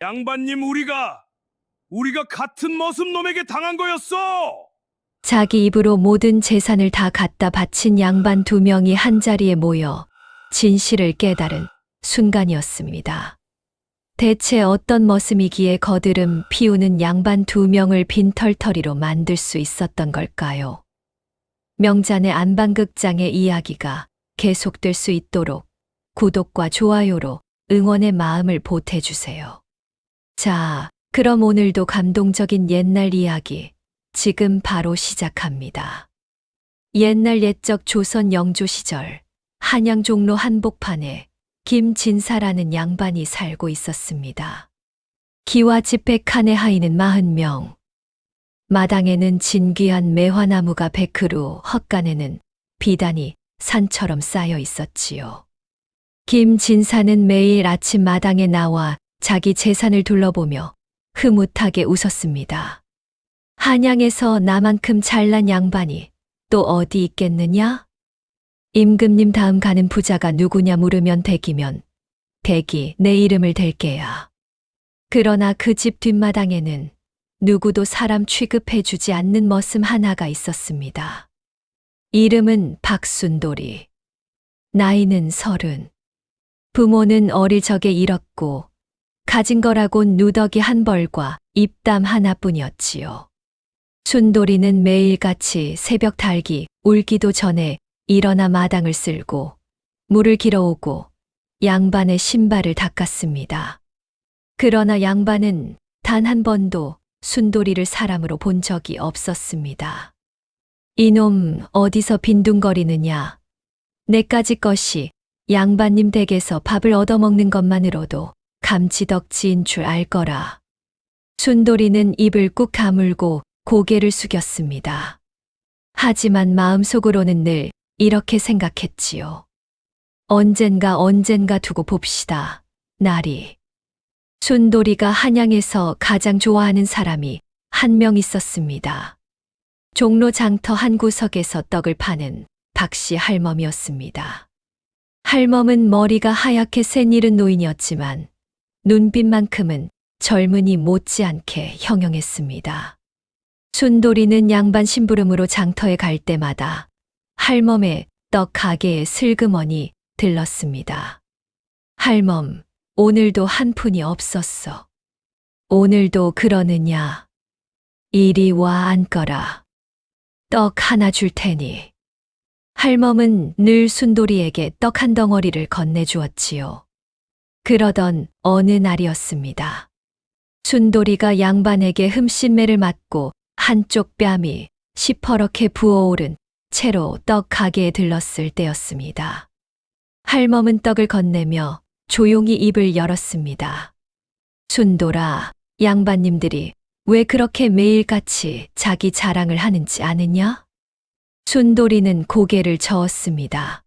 양반님, 우리가 같은 머슴놈에게 당한 거였어. 자기 입으로 모든 재산을 다 갖다 바친 양반 두 명이 한자리에 모여 진실을 깨달은 순간이었습니다. 대체 어떤 머슴이기에 거드름 피우는 양반 두 명을 빈털터리로 만들 수 있었던 걸까요? 명잔의 안방극장의 이야기가 계속될 수 있도록 구독과 좋아요로 응원의 마음을 보태주세요. 자, 그럼 오늘도 감동적인 옛날 이야기 지금 바로 시작합니다. 옛날 옛적 조선 영조 시절 한양 종로 한복판에 김진사라는 양반이 살고 있었습니다. 기와 집백 칸의 하인은 40명. 마당에는 진귀한 매화나무가 100그루, 헛간에는 비단이 산처럼 쌓여 있었지요. 김진사는 매일 아침 마당에 나와 자기 재산을 둘러보며 흐뭇하게 웃었습니다. 한양에서 나만큼 잘난 양반이 또 어디 있겠느냐? 임금님 다음 가는 부자가 누구냐 물으면 댁이면 댁이 내 이름을 댈게야. 그러나 그 집 뒷마당에는 누구도 사람 취급해주지 않는 머슴 하나가 있었습니다. 이름은 박순돌이. 나이는 30. 부모는 어릴 적에 잃었고 가진 거라곤 누더기 한 벌과 입담 하나뿐이었지요. 순돌이는 매일같이 새벽 달기 울기도 전에 일어나 마당을 쓸고 물을 길어오고 양반의 신발을 닦았습니다. 그러나 양반은 단 한 번도 순돌이를 사람으로 본 적이 없었습니다. 이놈 어디서 빈둥거리느냐. 내까지 것이 양반님 댁에서 밥을 얻어먹는 것만으로도 감지덕지인 줄 알 거라. 순돌이는 입을 꾹 가물고 고개를 숙였습니다. 하지만 마음속으로는 늘 이렇게 생각했지요. 언젠가 두고 봅시다. 날이. 순돌이가 한양에서 가장 좋아하는 사람이 한 명 있었습니다. 종로 장터 한 구석에서 떡을 파는 박씨 할멈이었습니다. 할멈은 머리가 하얗게 새니른 노인이었지만 눈빛만큼은 젊은이 못지않게 형형했습니다. 순돌이는 양반 심부름으로 장터에 갈 때마다 할멈의 떡 가게에 슬그머니 들렀습니다. 할멈, 오늘도 한 푼이 없었어. 오늘도 그러느냐? 이리 와 앉거라. 떡 하나 줄 테니. 할멈은 늘 순돌이에게 떡 한 덩어리를 건네주었지요. 그러던 어느 날이었습니다. 순돌이가 양반에게 흠신매를 맞고 한쪽 뺨이 시퍼렇게 부어오른 채로 떡 가게에 들렀을 때였습니다. 할멈은 떡을 건네며 조용히 입을 열었습니다. 순돌아, 양반님들이 왜 그렇게 매일같이 자기 자랑을 하는지 아느냐? 순돌이는 고개를 저었습니다.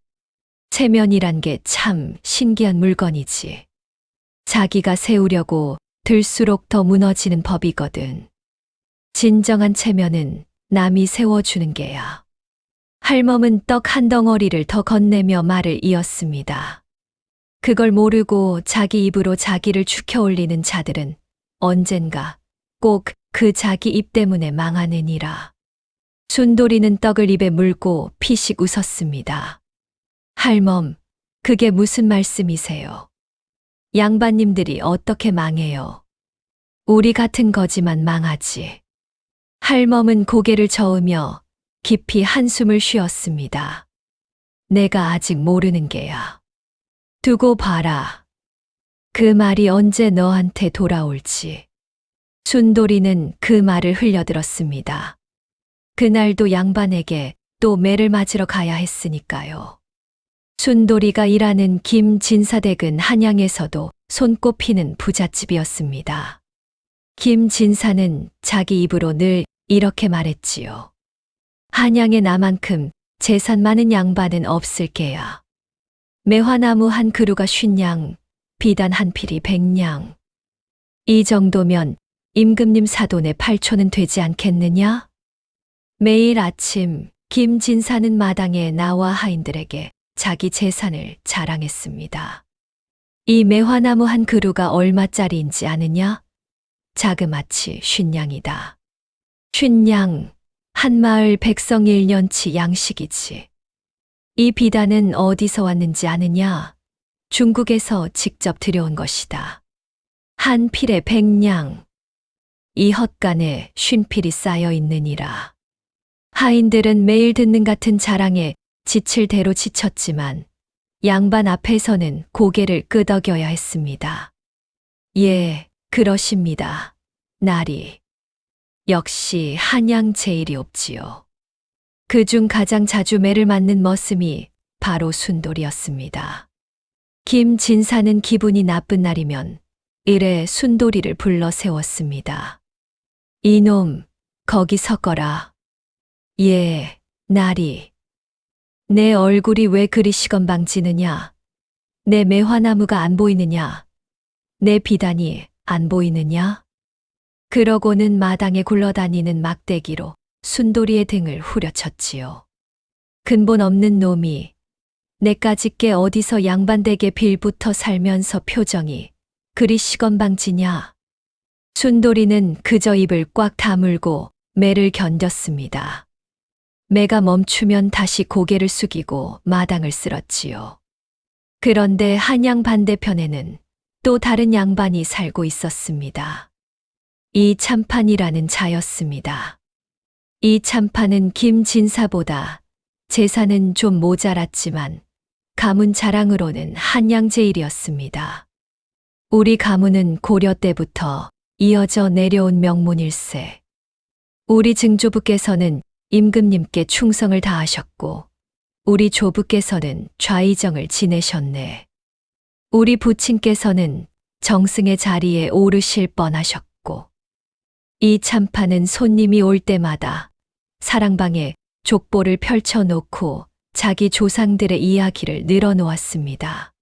체면이란 게 참 신기한 물건이지. 자기가 세우려고 들수록 더 무너지는 법이거든. 진정한 체면은 남이 세워주는 게야. 할멈은 떡 한 덩어리를 더 건네며 말을 이었습니다. 그걸 모르고 자기 입으로 자기를 축혀올리는 자들은 언젠가 꼭 그 자기 입 때문에 망하느니라. 순돌이는 떡을 입에 물고 피식 웃었습니다. 할멈, 그게 무슨 말씀이세요? 양반님들이 어떻게 망해요? 우리 같은 거지만 망하지. 할멈은 고개를 저으며 깊이 한숨을 쉬었습니다. 내가 아직 모르는 게야. 두고 봐라. 그 말이 언제 너한테 돌아올지. 순돌이는 그 말을 흘려들었습니다. 그날도 양반에게 또 매를 맞으러 가야 했으니까요. 순돌이가 일하는 김진사댁은 한양에서도 손꼽히는 부잣집이었습니다. 김진사는 자기 입으로 늘 이렇게 말했지요. 한양에 나만큼 재산 많은 양반은 없을 게야. 매화나무 한 그루가 50냥, 비단 한 필이 100냥. 이 정도면 임금님 사돈의 8초는 되지 않겠느냐? 매일 아침 김진사는 마당에 나와 하인들에게 자기 재산을 자랑했습니다. 이 매화나무 한 그루가 얼마짜리인지 아느냐? 자그마치 쉰냥이다. 쉰냥, 한마을 백성 1년치 양식이지. 이 비단은 어디서 왔는지 아느냐? 중국에서 직접 들여온 것이다. 한 필에 100냥. 이 헛간에 쉰필이 쌓여 있느니라. 하인들은 매일 듣는 같은 자랑에 지칠 대로 지쳤지만 양반 앞에서는 고개를 끄덕여야 했습니다. 예, 그러십니다. 나리. 역시 한양 제일이 없지요. 그중 가장 자주 매를 맞는 머슴이 바로 순돌이었습니다. 김진사는 기분이 나쁜 날이면 이래 순돌이를 불러 세웠습니다. 이놈, 거기 서거라. 예, 나리. 내 얼굴이 왜 그리 시건방지느냐? 내 매화나무가 안 보이느냐? 내 비단이 안 보이느냐? 그러고는 마당에 굴러다니는 막대기로 순돌이의 등을 후려쳤지요. 근본 없는 놈이 내까짓게 어디서 양반댁에 빌붙어 살면서 표정이 그리 시건방지냐? 순돌이는 그저 입을 꽉 다물고 매를 견뎠습니다. 매가 멈추면 다시 고개를 숙이고 마당을 쓸었지요. 그런데 한양 반대편에는 또 다른 양반이 살고 있었습니다. 이 참판이라는 자였습니다. 이 참판은 김진사보다 재산은 좀 모자랐지만 가문 자랑으로는 한양 제일이었습니다. 우리 가문은 고려 때부터 이어져 내려온 명문일세. 우리 증조부께서는 임금님께 충성을 다하셨고 우리 조부께서는 좌의정을 지내셨네. 우리 부친께서는 정승의 자리에 오르실 뻔하셨고 이 참판은 손님이 올 때마다 사랑방에 족보를 펼쳐놓고 자기 조상들의 이야기를 늘어놓았습니다.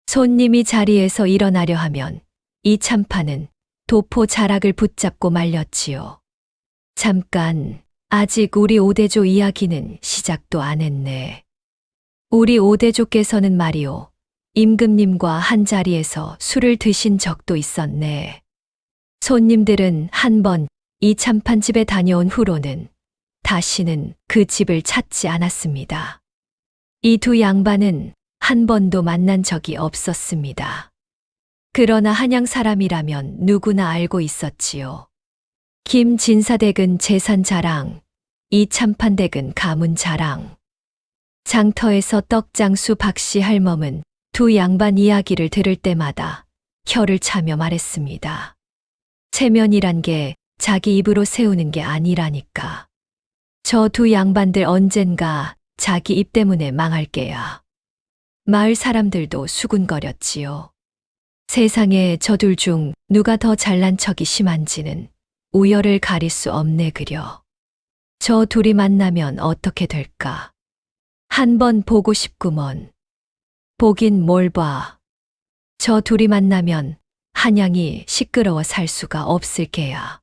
손님이 자리에서 일어나려 하면 이 참판은 도포 자락을 붙잡고 말렸지요. 잠깐, 아직 우리 오대조 이야기는 시작도 안 했네. 우리 오대조께서는 말이오, 임금님과 한 자리에서 술을 드신 적도 있었네. 손님들은 한 번 이 참판 집에 다녀온 후로는 다시는 그 집을 찾지 않았습니다. 이 두 양반은 한 번도 만난 적이 없었습니다. 그러나 한양 사람이라면 누구나 알고 있었지요. 김진사댁은 재산 자랑, 이 참판댁은 가문 자랑. 장터에서 떡장수 박씨 할멈은 두 양반 이야기를 들을 때마다 혀를 차며 말했습니다. 체면이란 게 자기 입으로 세우는 게 아니라니까. 저 두 양반들 언젠가 자기 입 때문에 망할 게야. 마을 사람들도 수군거렸지요. 세상에 저 둘 중 누가 더 잘난 척이 심한지는 우열을 가릴 수 없네 그려. 저 둘이 만나면 어떻게 될까? 한번 보고 싶구먼. 보긴 뭘 봐. 저 둘이 만나면 한양이 시끄러워 살 수가 없을 게야.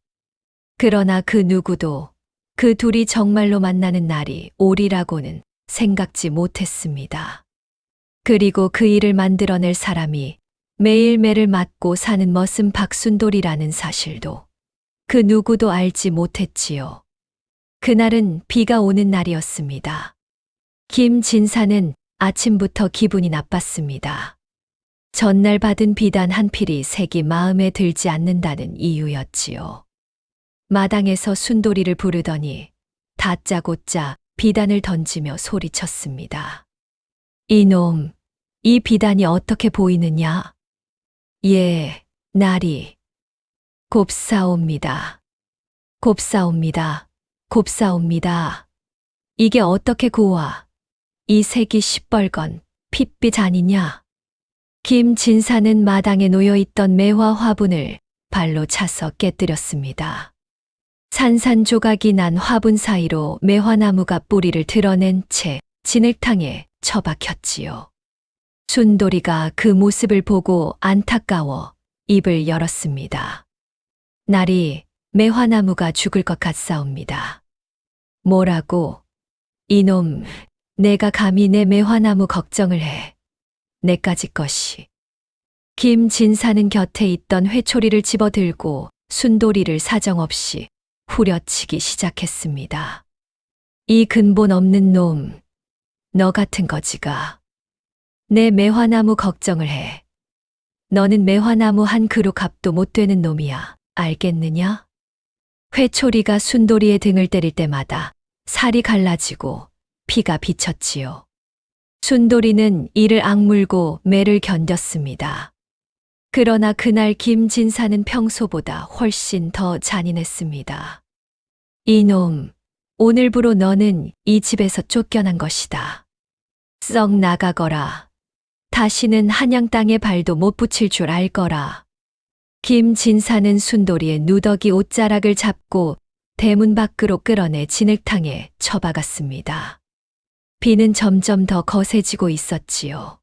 그러나 그 누구도 그 둘이 정말로 만나는 날이 오리라고는 생각지 못했습니다. 그리고 그 일을 만들어낼 사람이 매일 매를 맞고 사는 머슴 박순돌이라는 사실도 그 누구도 알지 못했지요. 그날은 비가 오는 날이었습니다. 김진사는 아침부터 기분이 나빴습니다. 전날 받은 비단 한 필이 색이 마음에 들지 않는다는 이유였지요. 마당에서 순돌이를 부르더니 다짜고짜 비단을 던지며 소리쳤습니다. 이놈, 이 비단이 어떻게 보이느냐? 예, 나리. 곱사옵니다. 곱사옵니다. 곱사옵니다. 이게 어떻게 고와? 이 색이 시뻘건 핏빛 아니냐? 김진사는 마당에 놓여있던 매화 화분을 발로 차서 깨뜨렸습니다. 산산조각이 난 화분 사이로 매화나무가 뿌리를 드러낸 채 진흙탕에 처박혔지요. 순돌이가 그 모습을 보고 안타까워 입을 열었습니다. 날이 매화나무가 죽을 것 같사옵니다. 뭐라고? 이놈, 내가 감히 내 매화나무 걱정을 해. 내까지 것이. 김진사는 곁에 있던 회초리를 집어들고 순돌이를 사정없이 후려치기 시작했습니다. 이 근본 없는 놈, 너 같은 거지가. 내 매화나무 걱정을 해. 너는 매화나무 한 그루 값도 못 되는 놈이야. 알겠느냐? 회초리가 순돌이의 등을 때릴 때마다 살이 갈라지고 피가 비쳤지요. 순돌이는 이를 악물고 매를 견뎠습니다. 그러나 그날 김진사는 평소보다 훨씬 더 잔인했습니다. 이놈, 오늘부로 너는 이 집에서 쫓겨난 것이다. 썩 나가거라. 다시는 한양 땅에 발도 못 붙일 줄 알거라. 김진사는 순돌이의 누더기 옷자락을 잡고 대문 밖으로 끌어내 진흙탕에 처박았습니다. 비는 점점 더 거세지고 있었지요.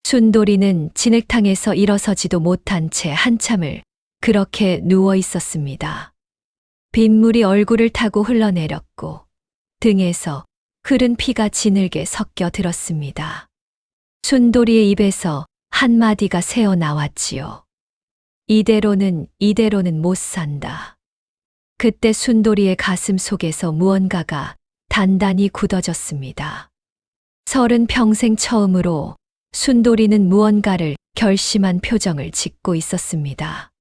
순돌이는 진흙탕에서 일어서지도 못한 채 한참을 그렇게 누워 있었습니다. 빗물이 얼굴을 타고 흘러내렸고 등에서 흐른 피가 진흙에 섞여 들었습니다. 순돌이의 입에서 한마디가 새어 나왔지요. 이대로는 못 산다. 그때 순돌이의 가슴 속에서 무언가가 단단히 굳어졌습니다. 30평생 처음으로 순돌이는 무언가를 결심한 표정을 짓고 있었습니다.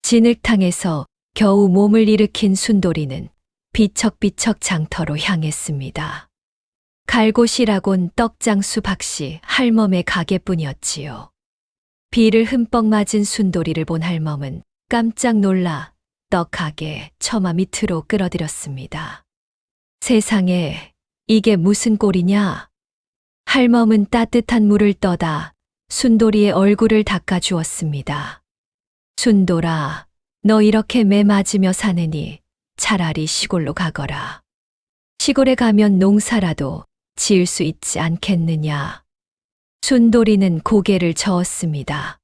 진흙탕에서 겨우 몸을 일으킨 순돌이는 비척비척 장터로 향했습니다. 갈 곳이라곤 떡장수 박씨 할멈의 가게뿐이었지요. 비를 흠뻑 맞은 순돌이를 본 할멈은 깜짝 놀라 떡하게 처마 밑으로 끌어들였습니다. 세상에, 이게 무슨 꼴이냐? 할멈은 따뜻한 물을 떠다 순돌이의 얼굴을 닦아주었습니다. 순돌아, 너 이렇게 매 맞으며 사느니 차라리 시골로 가거라. 시골에 가면 농사라도 지을 수 있지 않겠느냐. 순돌이는 고개를 저었습니다.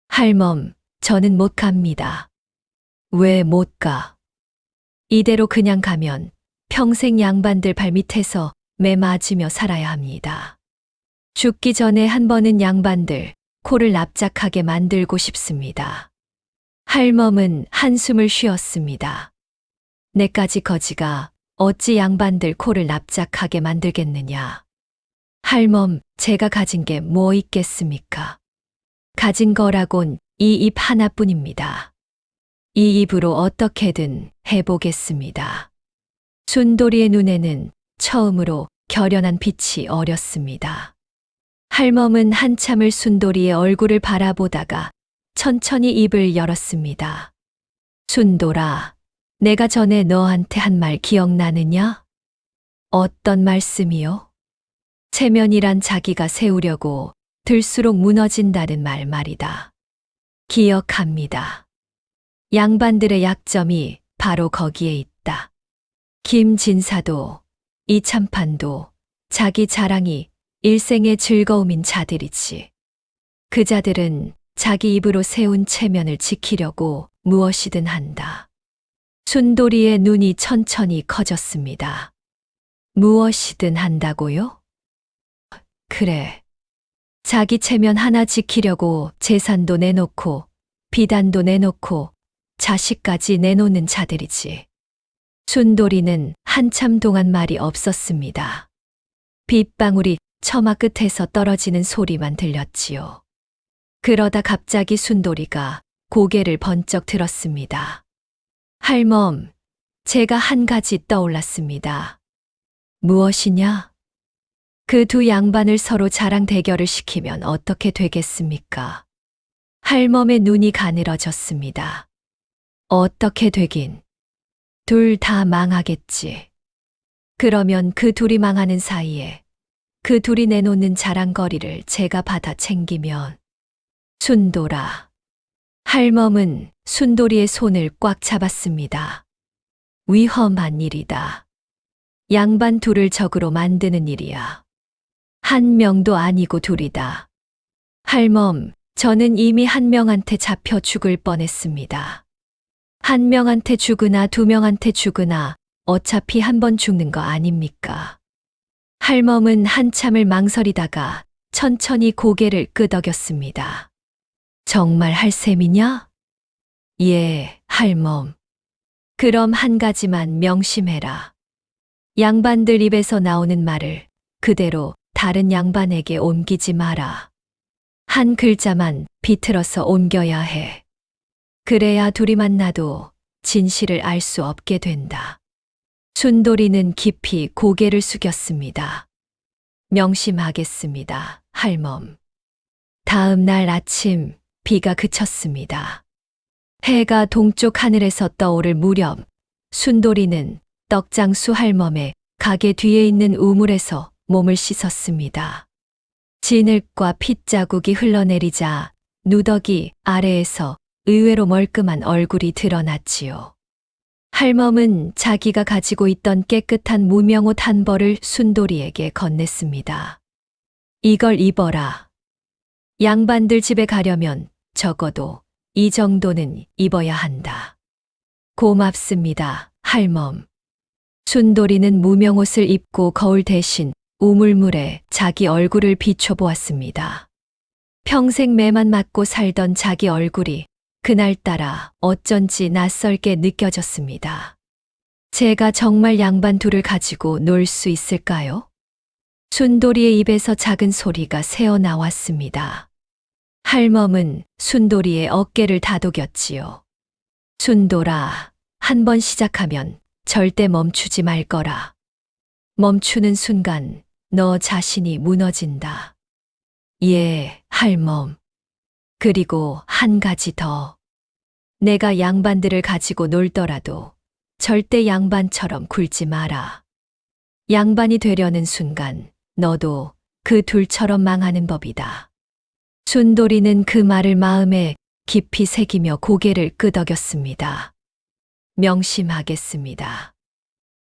할멈, 저는 못 갑니다. 왜 못 가? 이대로 그냥 가면 평생 양반들 발밑에서 매 맞으며 살아야 합니다. 죽기 전에 한 번은 양반들 코를 납작하게 만들고 싶습니다. 할멈은 한숨을 쉬었습니다. 내까지 거지가 어찌 양반들 코를 납작하게 만들겠느냐. 할멈, 제가 가진 게 뭐 있겠습니까? 가진 거라곤 이 입 하나뿐입니다. 이 입으로 어떻게든 해보겠습니다. 순돌이의 눈에는 처음으로 결연한 빛이 어렸습니다. 할멈은 한참을 순돌이의 얼굴을 바라보다가 천천히 입을 열었습니다. 순돌아, 내가 전에 너한테 한 말 기억나느냐? 어떤 말씀이요? 체면이란 자기가 세우려고 들수록 무너진다는 말 말이다. 기억합니다. 양반들의 약점이 바로 거기에 있다. 김진사도 이참판도 자기 자랑이 일생의 즐거움인 자들이지. 그 자들은 자기 입으로 세운 체면을 지키려고 무엇이든 한다. 순돌이의 눈이 천천히 커졌습니다. 무엇이든 한다고요? 그래. 자기 체면 하나 지키려고 재산도 내놓고 비단도 내놓고 자식까지 내놓는 자들이지. 순돌이는 한참 동안 말이 없었습니다. 빗방울이 처마 끝에서 떨어지는 소리만 들렸지요. 그러다 갑자기 순돌이가 고개를 번쩍 들었습니다. 할멈, 제가 한 가지 떠올랐습니다. 무엇이냐? 그 두 양반을 서로 자랑 대결을 시키면 어떻게 되겠습니까? 할멈의 눈이 가늘어졌습니다. 어떻게 되긴. 둘 다 망하겠지. 그러면 그 둘이 망하는 사이에 그 둘이 내놓는 자랑거리를 제가 받아 챙기면. 순돌아. 할멈은 순돌이의 손을 꽉 잡았습니다. 위험한 일이다. 양반 둘을 적으로 만드는 일이야. 한 명도 아니고 둘이다. 할멈, 저는 이미 한 명한테 잡혀 죽을 뻔했습니다. 한 명한테 죽으나 두 명한테 죽으나 어차피 한 번 죽는 거 아닙니까? 할멈은 한참을 망설이다가 천천히 고개를 끄덕였습니다. 정말 할 셈이냐? 예, 할멈. 그럼 한 가지만 명심해라. 양반들 입에서 나오는 말을 그대로 다른 양반에게 옮기지 마라. 한 글자만 비틀어서 옮겨야 해. 그래야 둘이 만나도 진실을 알 수 없게 된다. 순돌이는 깊이 고개를 숙였습니다. 명심하겠습니다, 할멈. 다음 날 아침 비가 그쳤습니다. 해가 동쪽 하늘에서 떠오를 무렵 순돌이는 떡장수 할멈의 가게 뒤에 있는 우물에서 몸을 씻었습니다. 진흙과 핏자국이 흘러내리자 누더기 아래에서 의외로 멀끔한 얼굴이 드러났지요. 할멈은 자기가 가지고 있던 깨끗한 무명옷 한 벌을 순돌이에게 건넸습니다. 이걸 입어라. 양반들 집에 가려면 적어도 이 정도는 입어야 한다. 고맙습니다, 할멈. 순돌이는 무명옷을 입고 거울 대신 우물물에 자기 얼굴을 비춰보았습니다. 평생 매만 맞고 살던 자기 얼굴이 그날따라 어쩐지 낯설게 느껴졌습니다. 제가 정말 양반 둘을 가지고 놀 수 있을까요? 순돌이의 입에서 작은 소리가 새어 나왔습니다. 할멈은 순돌이의 어깨를 다독였지요. 순돌아, 한 번 시작하면 절대 멈추지 말 거라. 멈추는 순간 너 자신이 무너진다. 예, 할멈. 그리고 한 가지 더. 내가 양반들을 가지고 놀더라도 절대 양반처럼 굴지 마라. 양반이 되려는 순간 너도 그 둘처럼 망하는 법이다. 순돌이는 그 말을 마음에 깊이 새기며 고개를 끄덕였습니다. 명심하겠습니다.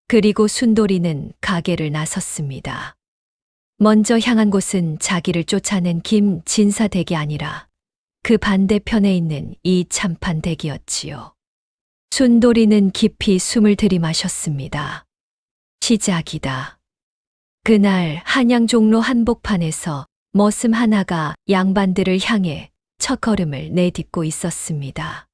그리고 순돌이는 가게를 나섰습니다. 먼저 향한 곳은 자기를 쫓아낸 김진사 댁이 아니라 그 반대편에 있는 이 참판 댁이었지요. 순돌이는 깊이 숨을 들이마셨습니다. 시작이다. 그날 한양 종로 한복판에서 머슴 하나가 양반들을 향해 첫걸음을 내딛고 있었습니다.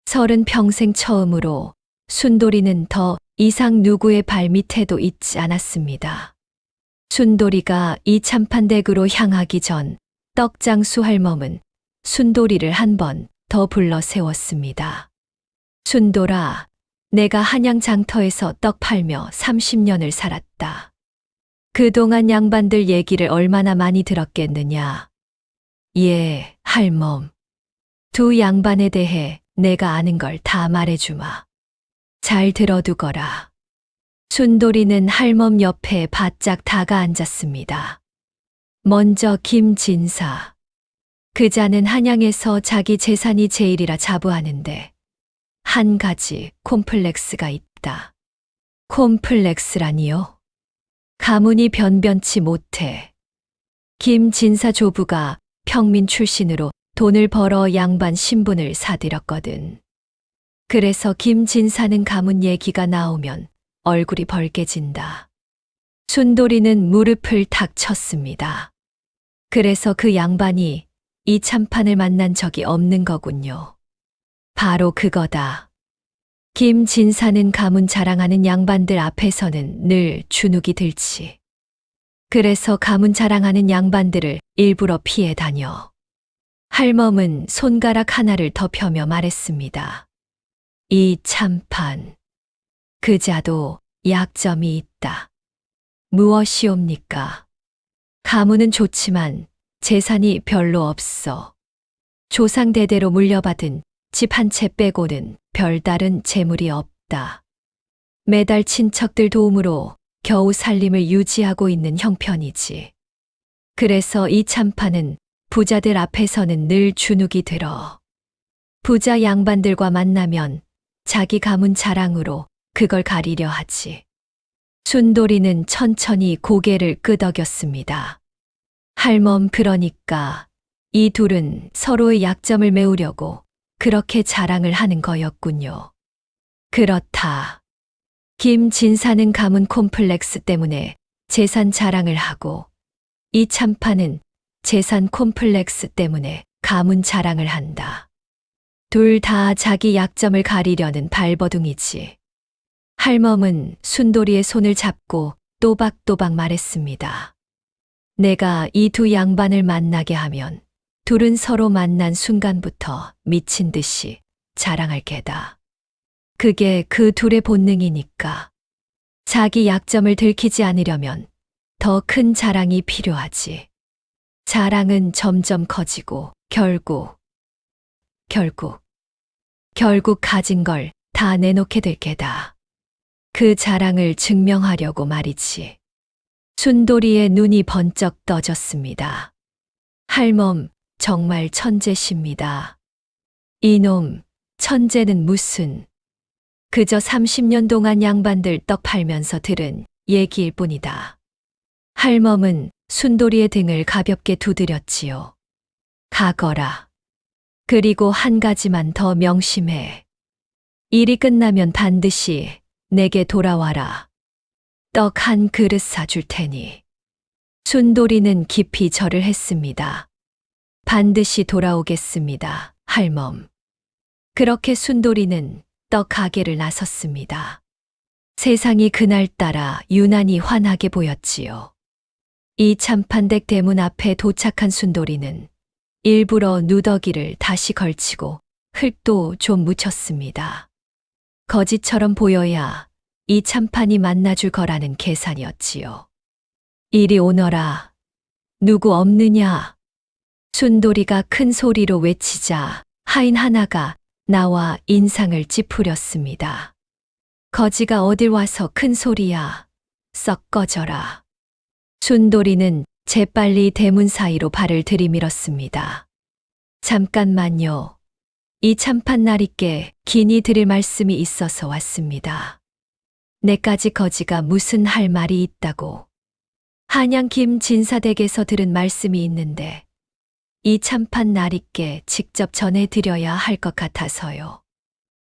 30평생 처음으로 순돌이는 더 이상 누구의 발 밑에도 있지 않았습니다. 순돌이가 이 참판댁으로 향하기 전 떡장수 할멈은 순돌이를 한 번 더 불러 세웠습니다. 순돌아, 내가 한양 장터에서 떡 팔며 30년을 살았다. 그동안 양반들 얘기를 얼마나 많이 들었겠느냐. 예, 할멈. 두 양반에 대해 내가 아는 걸 다 말해주마. 잘 들어두거라. 순돌이는 할멈 옆에 바짝 다가 앉았습니다. 먼저 김진사. 그자는 한양에서 자기 재산이 제일이라 자부하는데 한 가지 콤플렉스가 있다. 콤플렉스라니요? 가문이 변변치 못해. 김진사 조부가 평민 출신으로 돈을 벌어 양반 신분을 사들였거든. 그래서 김진사는 가문 얘기가 나오면 얼굴이 벌개진다. 순돌이는 무릎을 탁 쳤습니다. 그래서 그 양반이 이 참판을 만난 적이 없는 거군요. 바로 그거다. 김진사는 가문 자랑하는 양반들 앞에서는 늘 주눅이 들지. 그래서 가문 자랑하는 양반들을 일부러 피해 다녀. 할멈은 손가락 하나를 더 펴며 말했습니다. 이 참판. 그자도 약점이 있다. 무엇이옵니까? 가문은 좋지만 재산이 별로 없어. 조상 대대로 물려받은 집 한 채 빼고는 별다른 재물이 없다. 매달 친척들 도움으로 겨우 살림을 유지하고 있는 형편이지. 그래서 이 참판은 부자들 앞에서는 늘 주눅이 들어. 부자 양반들과 만나면 자기 가문 자랑으로 그걸 가리려 하지. 순돌이는 천천히 고개를 끄덕였습니다. 할멈, 그러니까 이 둘은 서로의 약점을 메우려고 그렇게 자랑을 하는 거였군요. 그렇다. 김진사는 가문 콤플렉스 때문에 재산 자랑을 하고 이 참판은 재산 콤플렉스 때문에 가문 자랑을 한다. 둘 다 자기 약점을 가리려는 발버둥이지. 할멈은 순돌이의 손을 잡고 또박또박 말했습니다. 내가 이 두 양반을 만나게 하면 둘은 서로 만난 순간부터 미친 듯이 자랑할 게다. 그게 그 둘의 본능이니까. 자기 약점을 들키지 않으려면 더 큰 자랑이 필요하지. 자랑은 점점 커지고 결국 가진 걸 다 내놓게 될 게다. 그 자랑을 증명하려고 말이지. 순돌이의 눈이 번쩍 떠졌습니다. 할멈, 정말 천재십니다. 이놈, 천재는 무슨. 그저 30년 동안 양반들 떡 팔면서 들은 얘기일 뿐이다. 할멈은 순돌이의 등을 가볍게 두드렸지요. 가거라. 그리고 한 가지만 더 명심해. 일이 끝나면 반드시 내게 돌아와라. 떡 한 그릇 사줄 테니. 순돌이는 깊이 절을 했습니다. 반드시 돌아오겠습니다, 할멈. 그렇게 순돌이는 떡 가게를 나섰습니다. 세상이 그날따라 유난히 환하게 보였지요. 이 참판댁 대문 앞에 도착한 순돌이는 일부러 누더기를 다시 걸치고 흙도 좀 묻혔습니다. 거지처럼 보여야 이 참판이 만나줄 거라는 계산이었지요. 이리 오너라. 누구 없느냐? 순돌이가 큰 소리로 외치자 하인 하나가 나와 인상을 찌푸렸습니다. 거지가 어딜 와서 큰 소리야. 썩 꺼져라. 순돌이는 재빨리 대문 사이로 발을 들이밀었습니다. 잠깐만요. 이 참판 날이께 긴히 드릴 말씀이 있어서 왔습니다. 내까지 거지가 무슨 할 말이 있다고. 한양 김 진사댁에서 들은 말씀이 있는데 이 참판 날이께 직접 전해드려야 할 것 같아서요.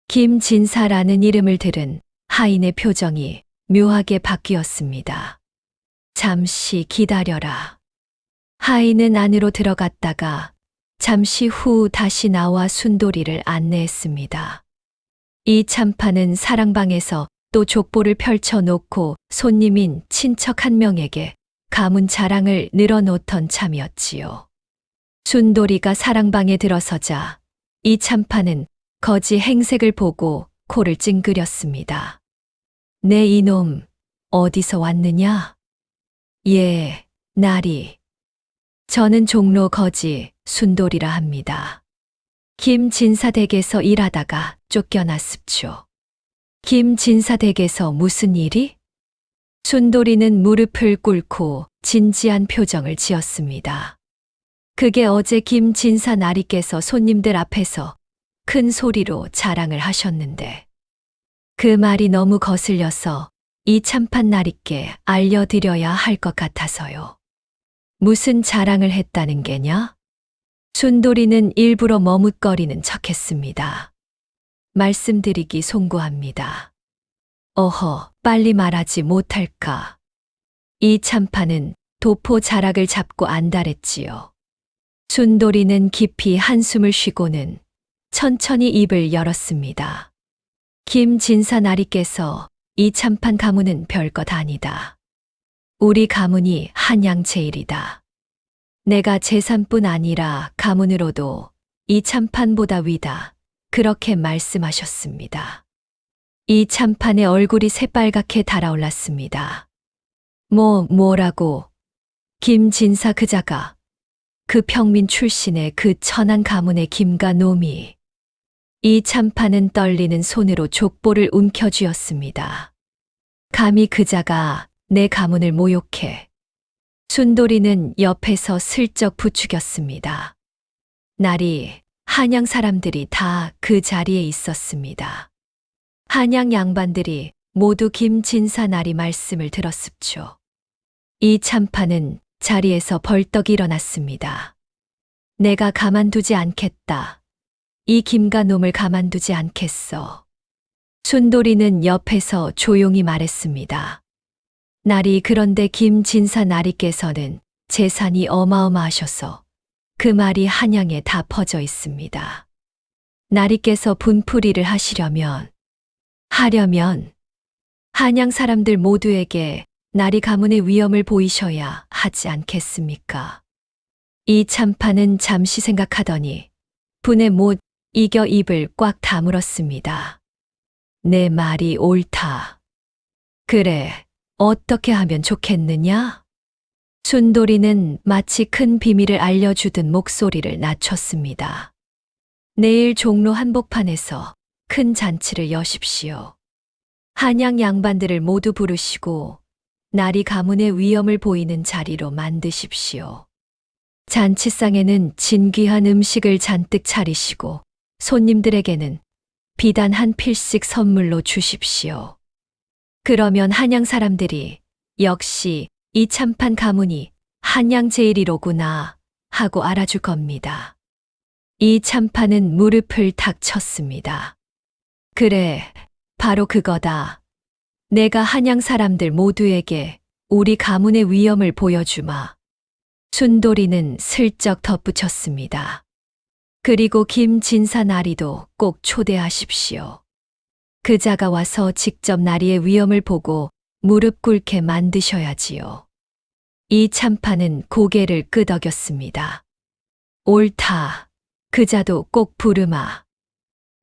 김 진사라는 이름을 들은 하인의 표정이 묘하게 바뀌었습니다. 잠시 기다려라. 하인은 안으로 들어갔다가 잠시 후 다시 나와 순돌이를 안내했습니다. 이 참판은 사랑방에서 또 족보를 펼쳐놓고 손님인 친척 한 명에게 가문 자랑을 늘어놓던 참이었지요. 순돌이가 사랑방에 들어서자 이 참판은 거지 행색을 보고 코를 찡그렸습니다. 내 이놈, 어디서 왔느냐? 예, 나리. 저는 종로 거지 순돌이라 합니다. 김 진사댁에서 일하다가 쫓겨났습죠. 김 진사댁에서 무슨 일이? 순돌이는 무릎을 꿇고 진지한 표정을 지었습니다. 그게 어제 김 진사 나리께서 손님들 앞에서 큰 소리로 자랑을 하셨는데 그 말이 너무 거슬려서 이 참판 나리께 알려드려야 할 것 같아서요. 무슨 자랑을 했다는 게냐? 순돌이는 일부러 머뭇거리는 척했습니다. 말씀드리기 송구합니다. 어허, 빨리 말하지 못할까? 이 참판은 도포 자락을 잡고 안달했지요. 순돌이는 깊이 한숨을 쉬고는 천천히 입을 열었습니다. 김 진사 나리께서 이 참판 가문은 별것 아니다. 우리 가문이 한양 제일이다. 내가 재산뿐 아니라 가문으로도 이 참판보다 위다. 그렇게 말씀하셨습니다. 이 참판의 얼굴이 새빨갛게 달아올랐습니다. 뭐라고? 김진사 그자가 그 평민 출신의 그 천한 가문의 김가 놈이. 이 참판은 떨리는 손으로 족보를 움켜쥐었습니다. 감히 그자가 내 가문을 모욕해. 순돌이는 옆에서 슬쩍 부추겼습니다. 날이 한양 사람들이 다 그 자리에 있었습니다. 한양 양반들이 모두 김진사 나리 말씀을 들었습죠. 이 참판은 자리에서 벌떡 일어났습니다. 내가 가만두지 않겠다. 이 김가 놈을 가만두지 않겠어. 순돌이는 옆에서 조용히 말했습니다. 나리 그런데 김진사 나리께서는 재산이 어마어마하셔서 그 말이 한양에 다 퍼져 있습니다. 나리께서 분풀이를 하려면 한양 사람들 모두에게 나리 가문의 위엄을 보이셔야 하지 않겠습니까? 이 참판은 잠시 생각하더니 분에 못 이겨 입을 꽉 다물었습니다. 내 말이 옳다. 그래, 어떻게 하면 좋겠느냐? 순돌이는 마치 큰 비밀을 알려주듯 목소리를 낮췄습니다. 내일 종로 한복판에서 큰 잔치를 여십시오. 한양 양반들을 모두 부르시고 나리 가문의 위엄을 보이는 자리로 만드십시오. 잔치상에는 진귀한 음식을 잔뜩 차리시고 손님들에게는 비단 한 필씩 선물로 주십시오. 그러면 한양 사람들이 역시 이 참판 가문이 한양 제일이로구나 하고 알아줄 겁니다. 이 참판은 무릎을 탁 쳤습니다. 그래, 바로 그거다. 내가 한양 사람들 모두에게 우리 가문의 위엄을 보여주마. 순돌이는 슬쩍 덧붙였습니다. 그리고 김진사 나리도 꼭 초대하십시오. 그자가 와서 직접 나리의 위엄을 보고 무릎 꿇게 만드셔야지요. 이 참판은 고개를 끄덕였습니다. 옳다. 그자도 꼭 부르마.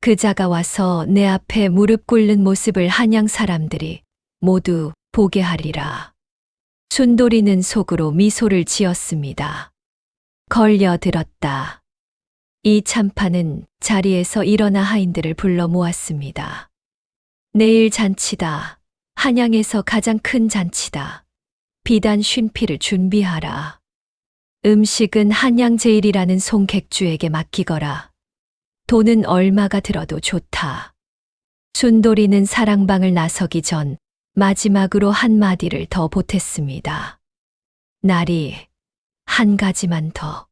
그자가 와서 내 앞에 무릎 꿇는 모습을 한양 사람들이 모두 보게 하리라. 순돌이는 속으로 미소를 지었습니다. 걸려들었다. 이 참판은 자리에서 일어나 하인들을 불러 모았습니다. 내일 잔치다. 한양에서 가장 큰 잔치다. 비단 쉼피를 준비하라. 음식은 한양 제일이라는 송객주에게 맡기거라. 돈은 얼마가 들어도 좋다. 순돌이는 사랑방을 나서기 전 마지막으로 한마디를 더 보탰습니다. 나리, 한 가지만 더.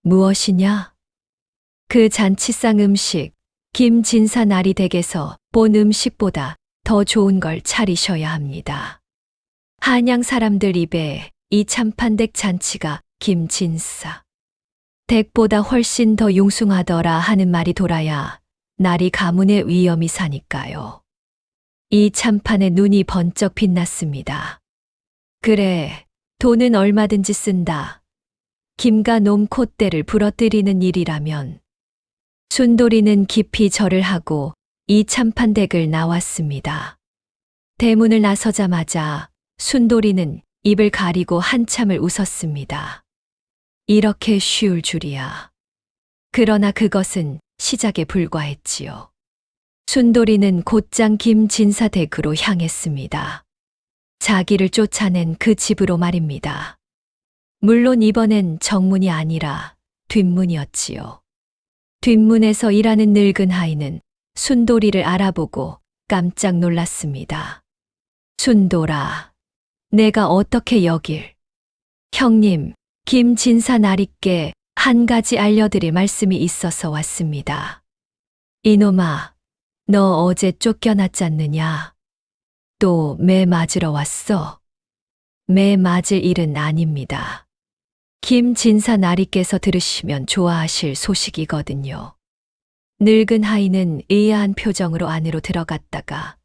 무엇이냐? 그 잔치상 음식, 김진사 나리 댁에서 본 음식보다 더 좋은 걸 차리셔야 합니다. 한양 사람들 입에 이 참판댁 잔치가 김진사 댁보다 훨씬 더 융숭하더라 하는 말이 돌아야 나리 가문의 위엄이 사니까요. 이 참판의 눈이 번쩍 빛났습니다. 그래, 돈은 얼마든지 쓴다. 김가 놈 콧대를 부러뜨리는 일이라면. 순돌이는 깊이 절을 하고 이 참판댁을 나왔습니다. 대문을 나서자마자 순돌이는 입을 가리고 한참을 웃었습니다. 이렇게 쉬울 줄이야. 그러나 그것은 시작에 불과했지요. 순돌이는 곧장 김진사 댁으로 향했습니다. 자기를 쫓아낸 그 집으로 말입니다. 물론 이번엔 정문이 아니라 뒷문이었지요. 뒷문에서 일하는 늙은 하인은 순돌이를 알아보고 깜짝 놀랐습니다. 순돌아, 내가 어떻게 여길? 형님, 김진사 나리께 한 가지 알려드릴 말씀이 있어서 왔습니다. 이놈아, 너 어제 쫓겨났잖느냐? 또 매 맞으러 왔어? 매 맞을 일은 아닙니다. 김진사 나리께서 들으시면 좋아하실 소식이거든요. 늙은 하인은 의아한 표정으로 안으로 들어갔다가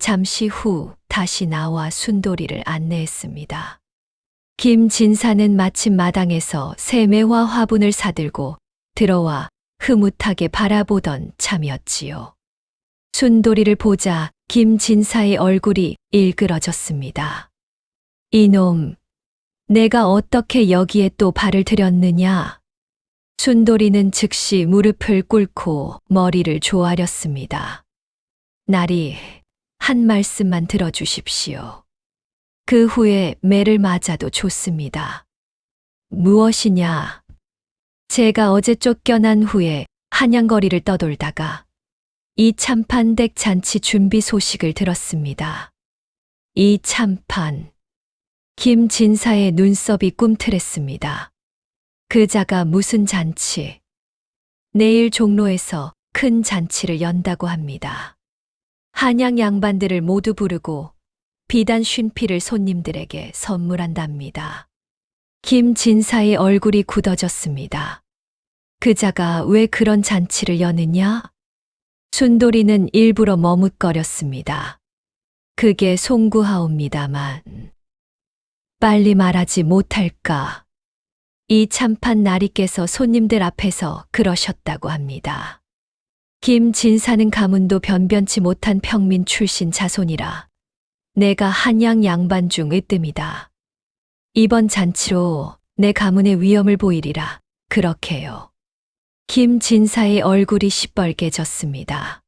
잠시 후 다시 나와 순돌이를 안내했습니다. 김진사는 마침 마당에서 새 매화 화분을 사들고 들어와 흐뭇하게 바라보던 참이었지요. 순돌이를 보자 김진사의 얼굴이 일그러졌습니다. 이놈, 내가 어떻게 여기에 또 발을 들였느냐? 순돌이는 즉시 무릎을 꿇고 머리를 조아렸습니다. 나리, 한 말씀만 들어주십시오. 그 후에 매를 맞아도 좋습니다. 무엇이냐? 제가 어제 쫓겨난 후에 한양거리를 떠돌다가 이 참판댁 잔치 준비 소식을 들었습니다. 이 참판. 김진사의 눈썹이 꿈틀했습니다. 그자가 무슨 잔치? 내일 종로에서 큰 잔치를 연다고 합니다. 한양 양반들을 모두 부르고 비단 쉰피를 손님들에게 선물한답니다. 김진사의 얼굴이 굳어졌습니다. 그자가 왜 그런 잔치를 여느냐? 순돌이는 일부러 머뭇거렸습니다. 그게 송구하옵니다만 빨리 말하지 못할까? 이 참판 나리께서 손님들 앞에서 그러셨다고 합니다. 김진사는 가문도 변변치 못한 평민 출신 자손이라 내가 한양 양반 중 으뜸이다. 이번 잔치로 내 가문의 위엄을 보이리라 그렇게요. 김진사의 얼굴이 시뻘개졌습니다.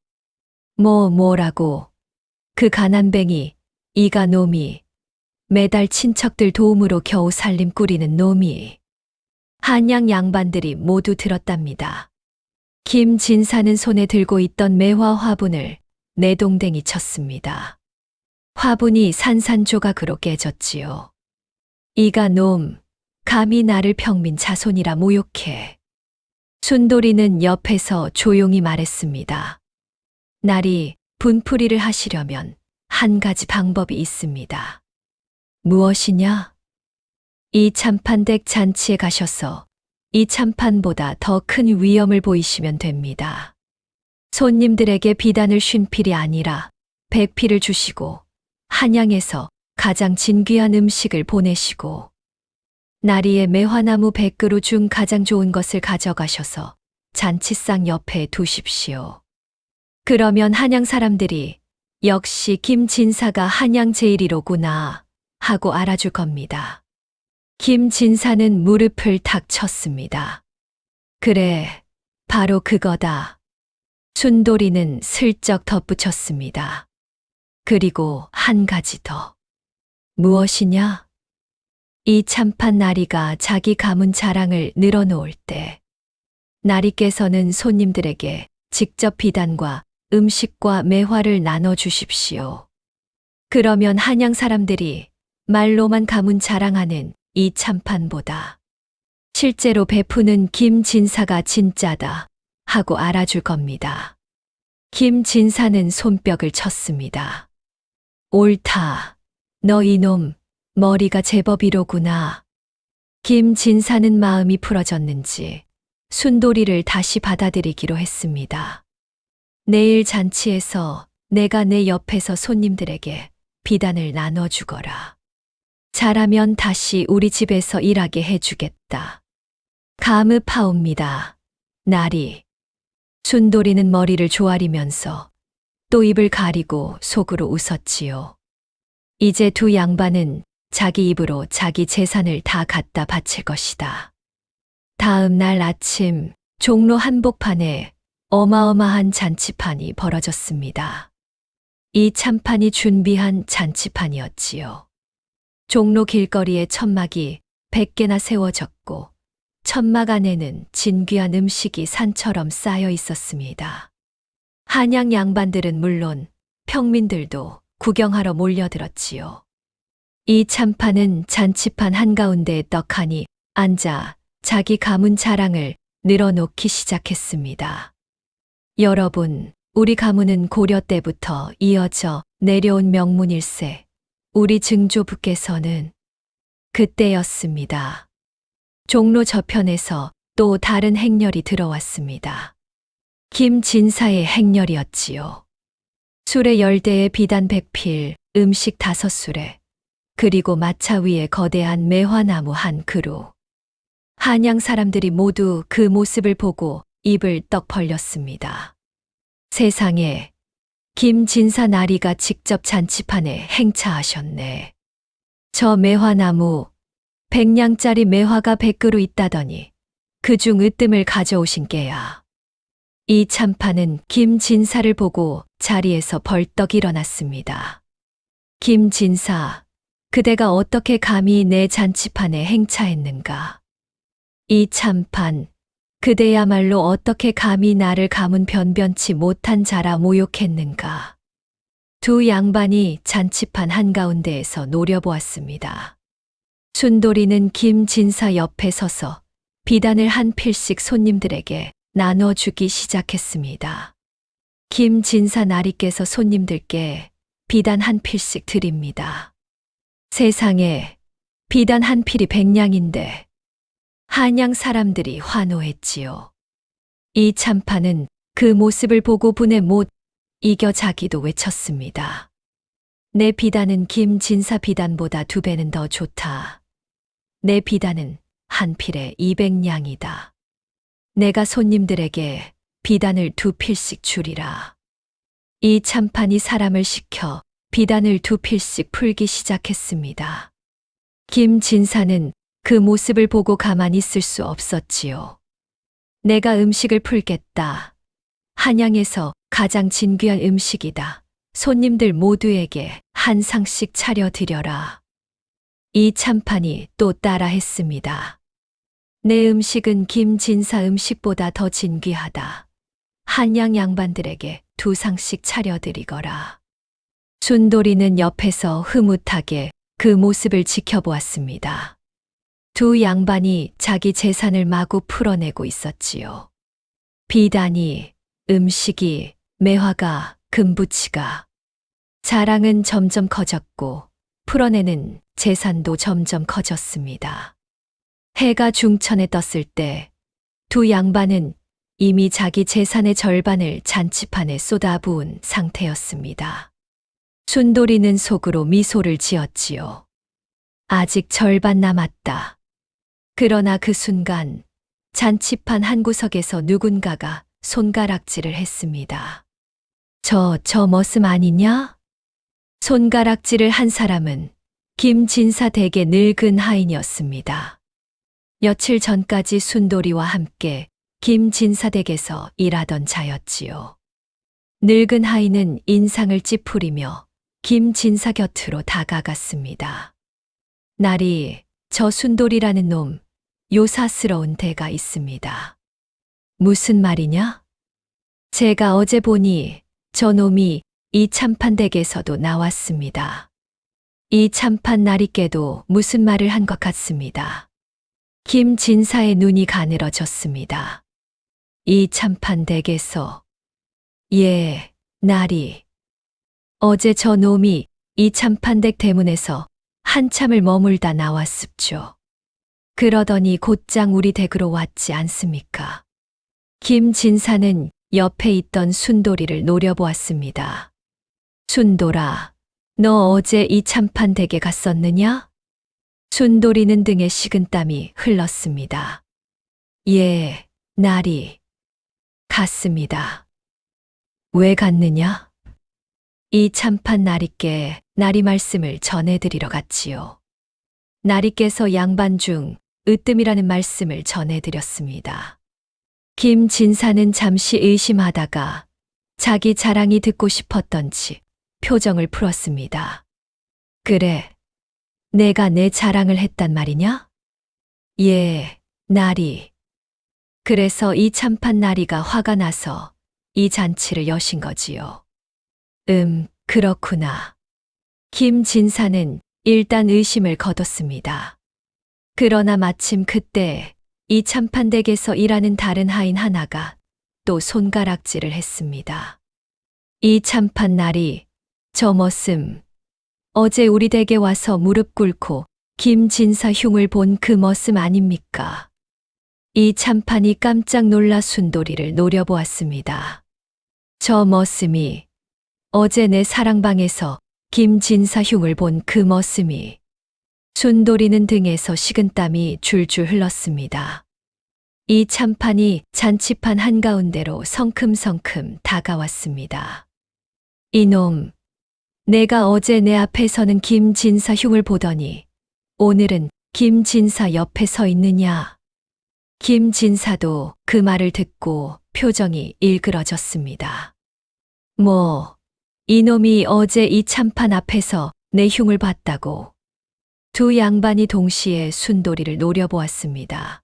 뭐라고? 그 가난뱅이, 이가 놈이, 매달 친척들 도움으로 겨우 살림 꾸리는 놈이. 한양 양반들이 모두 들었답니다. 김진사는 손에 들고 있던 매화 화분을 내동댕이 쳤습니다. 화분이 산산조각으로 깨졌지요. 이가 놈, 감히 나를 평민 자손이라 모욕해. 순돌이는 옆에서 조용히 말했습니다. 나리, 분풀이를 하시려면 한 가지 방법이 있습니다. 무엇이냐? 이 참판댁 잔치에 가셔서 이 참판보다 더 큰 위엄을 보이시면 됩니다. 손님들에게 비단을 쉰 필이 아니라 백필을 주시고 한양에서 가장 진귀한 음식을 보내시고 나리의 매화나무 100그루 중 가장 좋은 것을 가져가셔서 잔치상 옆에 두십시오. 그러면 한양 사람들이 역시 김진사가 한양 제1위로구나 하고 알아줄 겁니다. 김진사는 무릎을 탁 쳤습니다. 그래, 바로 그거다. 순돌이는 슬쩍 덧붙였습니다. 그리고 한 가지 더. 무엇이냐? 이 참판 나리가 자기 가문 자랑을 늘어놓을 때 나리께서는 손님들에게 직접 비단과 음식과 매화를 나눠주십시오. 그러면 한양 사람들이 말로만 가문 자랑하는 이 참판보다 실제로 베푸는 김진사가 진짜다 하고 알아줄 겁니다. 김진사는 손뼉을 쳤습니다. 옳다. 너 이놈 머리가 제법이로구나. 김진사는 마음이 풀어졌는지 순돌이를 다시 받아들이기로 했습니다. 내일 잔치에서 내가 내 옆에서 손님들에게 비단을 나눠주거라. 잘하면 다시 우리 집에서 일하게 해주겠다. 감읍하옵니다. 나리. 순돌이는 머리를 조아리면서 또 입을 가리고 속으로 웃었지요. 이제 두 양반은 자기 입으로 자기 재산을 다 갖다 바칠 것이다. 다음 날 아침 종로 한복판에 어마어마한 잔치판이 벌어졌습니다. 이 참판이 준비한 잔치판이었지요. 종로 길거리에 천막이 100개나 세워졌고 천막 안에는 진귀한 음식이 산처럼 쌓여 있었습니다. 한양 양반들은 물론 평민들도 구경하러 몰려들었지요. 이 참판은 잔치판 한가운데에 떡하니 앉아 자기 가문 자랑을 늘어놓기 시작했습니다. 여러분, 우리 가문은 고려 때부터 이어져 내려온 명문일세. 우리 증조부께서는 그때였습니다. 종로 저편에서 또 다른 행렬이 들어왔습니다. 김진사의 행렬이었지요. 수레 10대에 비단 100필, 음식 5수레, 그리고 마차 위에 거대한 매화나무 한 그루. 한양 사람들이 모두 그 모습을 보고 입을 떡 벌렸습니다. 세상에, 김진사 나리가 직접 잔치판에 행차하셨네. 저 매화나무 100냥짜리 매화가 100그루 있다더니 그중 으뜸을 가져오신 게야. 이 참판은 김진사를 보고 자리에서 벌떡 일어났습니다. 김진사, 그대가 어떻게 감히 내 잔치판에 행차했는가? 이 참판, 그대야말로 어떻게 감히 나를 가문 변변치 못한 자라 모욕했는가? 두 양반이 잔치판 한가운데에서 노려보았습니다. 순돌이는 김진사 옆에 서서 비단을 한 필씩 손님들에게 나눠주기 시작했습니다. 김진사 나리께서 손님들께 비단 한 필씩 드립니다. 세상에, 비단 한 필이 100냥인데 한양 사람들이 환호했지요. 이 참판은 그 모습을 보고 분에 못 이겨 자기도 외쳤습니다. 내 비단은 김진사 비단보다 2배는 더 좋다. 내 비단은 한 필에 200냥이다. 내가 손님들에게 비단을 2필씩 주리라. 이 참판이 사람을 시켜 비단을 2필씩 풀기 시작했습니다. 김진사는 그 모습을 보고 가만히 있을 수 없었지요. 내가 음식을 풀겠다. 한양에서 가장 진귀한 음식이다. 손님들 모두에게 한 상씩 차려드려라. 이 참판이 또 따라 했습니다. 내 음식은 김진사 음식보다 더 진귀하다. 한양 양반들에게 2상씩 차려드리거라. 순돌이는 옆에서 흐뭇하게 그 모습을 지켜보았습니다. 2 양반이 자기 재산을 마구 풀어내고 있었지요. 비단이, 음식이, 매화가, 금부치가. 자랑은 점점 커졌고 풀어내는 재산도 점점 커졌습니다. 해가 중천에 떴을 때 2 양반은 이미 자기 재산의 절반을 잔치판에 쏟아부은 상태였습니다. 순돌이는 속으로 미소를 지었지요. 아직 절반 남았다. 그러나 그 순간 잔치판 한 구석에서 누군가가 손가락질을 했습니다. 저 머슴 아니냐? 손가락질을 한 사람은 김진사 댁의 늙은 하인이었습니다. 며칠 전까지 순돌이와 함께 김진사 댁에서 일하던 자였지요. 늙은 하인은 인상을 찌푸리며 김진사 곁으로 다가갔습니다. 날이 저 순돌이라는 놈 요사스러운 데가 있습니다. 무슨 말이냐? 제가 어제 보니 저 놈이 이 참판 댁에서도 나왔습니다. 이 참판 나리께도 무슨 말을 한 것 같습니다. 김진사의 눈이 가늘어졌습니다. 이 참판 댁에서 예, 나리. 어제 저 놈이 이 참판 댁 대문에서 한참을 머물다 나왔습죠. 그러더니 곧장 우리 댁으로 왔지 않습니까? 김진사는 옆에 있던 순돌이를 노려보았습니다. 순돌아, 너 어제 이 참판 댁에 갔었느냐? 순돌이는 등에 식은땀이 흘렀습니다. 예, 나리. 갔습니다. 왜 갔느냐? 이 참판 나리께 나리 말씀을 전해드리러 갔지요. 나리께서 양반 중 으뜸이라는 말씀을 전해드렸습니다. 김진사는 잠시 의심하다가 자기 자랑이 듣고 싶었던지 표정을 풀었습니다. 그래, 내가 내 자랑을 했단 말이냐? 예, 나리. 그래서 이 참판 나리가 화가 나서 이 잔치를 여신 거지요. 그렇구나. 김진사는 일단 의심을 거뒀습니다. 그러나 마침 그때 이 참판 댁에서 일하는 다른 하인 하나가 또 손가락질을 했습니다. 이 참판 나리, 저 머슴, 어제 우리 댁에 와서 무릎 꿇고 김진사 흉을 본 그 머슴 아닙니까? 이 참판이 깜짝 놀라 순돌이를 노려보았습니다. 저 머슴이 어제 내 사랑방에서 김진사 흉을 본 그 머슴이. 순돌이는 등에서 식은땀이 줄줄 흘렀습니다. 이 참판이 잔치판 한가운데로 성큼성큼 다가왔습니다. 이놈, 내가 어제 내 앞에 서는 김진사 흉을 보더니 오늘은 김진사 옆에 서 있느냐? 김진사도 그 말을 듣고 표정이 일그러졌습니다. 이놈이 어제 이 참판 앞에서 내 흉을 봤다고. 2 양반이 동시에 순돌이를 노려보았습니다.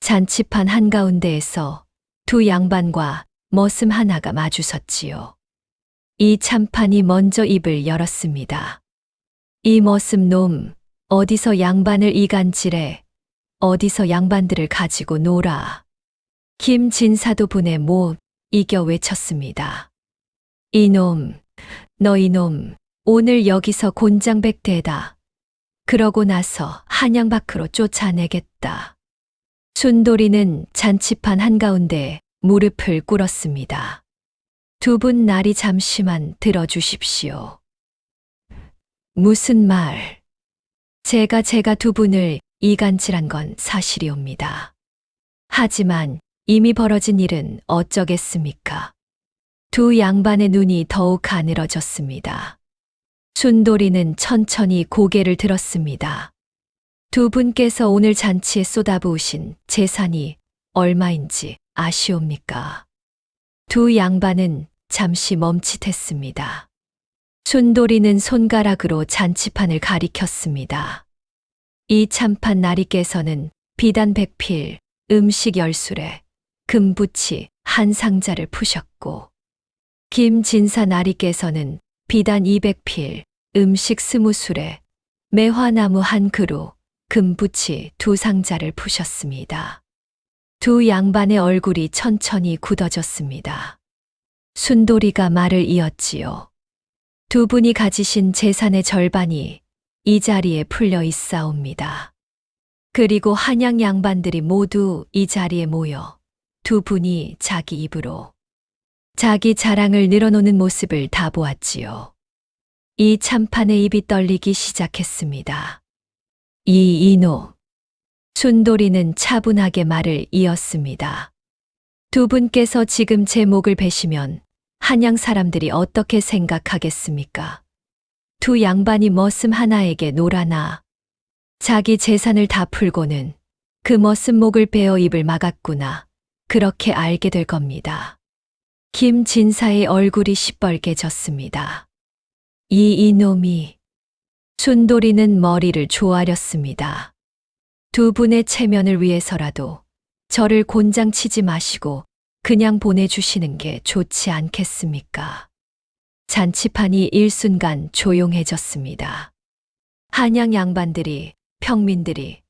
잔치판 한가운데에서 2 양반과 머슴 하나가 마주섰지요. 이 참판이 먼저 입을 열었습니다. 이 머슴 놈, 어디서 양반을 이간질해, 어디서 양반들을 가지고 놀아. 김진사도 분에 못 이겨 외쳤습니다. 이놈, 너 이놈, 오늘 여기서 곤장백대다. 그러고 나서 한양 밖으로 쫓아내겠다. 순돌이는 잔치판 한가운데 무릎을 꿇었습니다. 두 분 날이 잠시만 들어주십시오. 무슨 말? 제가 두 분을 이간질한 건 사실이옵니다. 하지만 이미 벌어진 일은 어쩌겠습니까? 두 양반의 눈이 더욱 가늘어졌습니다. 순돌이는 천천히 고개를 들었습니다. 두 분께서 오늘 잔치에 쏟아부으신 재산이 얼마인지 아시옵니까? 두 양반은 잠시 멈칫했습니다. 순돌이는 손가락으로 잔치판을 가리켰습니다. 이 참판 나리께서는 비단 100필, 음식 10술에 금부치 한 상자를 푸셨고, 김진사 나리께서는 비단 200필, 음식 20술에 매화나무 한 그루, 금부치 2상자를 푸셨습니다. 두 양반의 얼굴이 천천히 굳어졌습니다. 순돌이가 말을 이었지요. 두 분이 가지신 재산의 절반이 이 자리에 풀려 있사옵니다. 그리고 한양 양반들이 모두 이 자리에 모여 두 분이 자기 입으로 자기 자랑을 늘어놓는 모습을 다 보았지요. 이 참판의 입이 떨리기 시작했습니다. 이놈. 순돌이는 차분하게 말을 이었습니다. 두 분께서 지금 제 목을 베시면 한양 사람들이 어떻게 생각하겠습니까? 두 양반이 머슴 하나에게 놀아나 자기 재산을 다 풀고는 그 머슴 목을 베어 입을 막았구나. 그렇게 알게 될 겁니다. 김진사의 얼굴이 시뻘개졌습니다. 이놈이. 순돌이는 머리를 조아렸습니다. 두 분의 체면을 위해서라도 저를 곤장 치지 마시고 그냥 보내주시는 게 좋지 않겠습니까? 잔치판이 일순간 조용해졌습니다. 한양 양반들이, 평민들이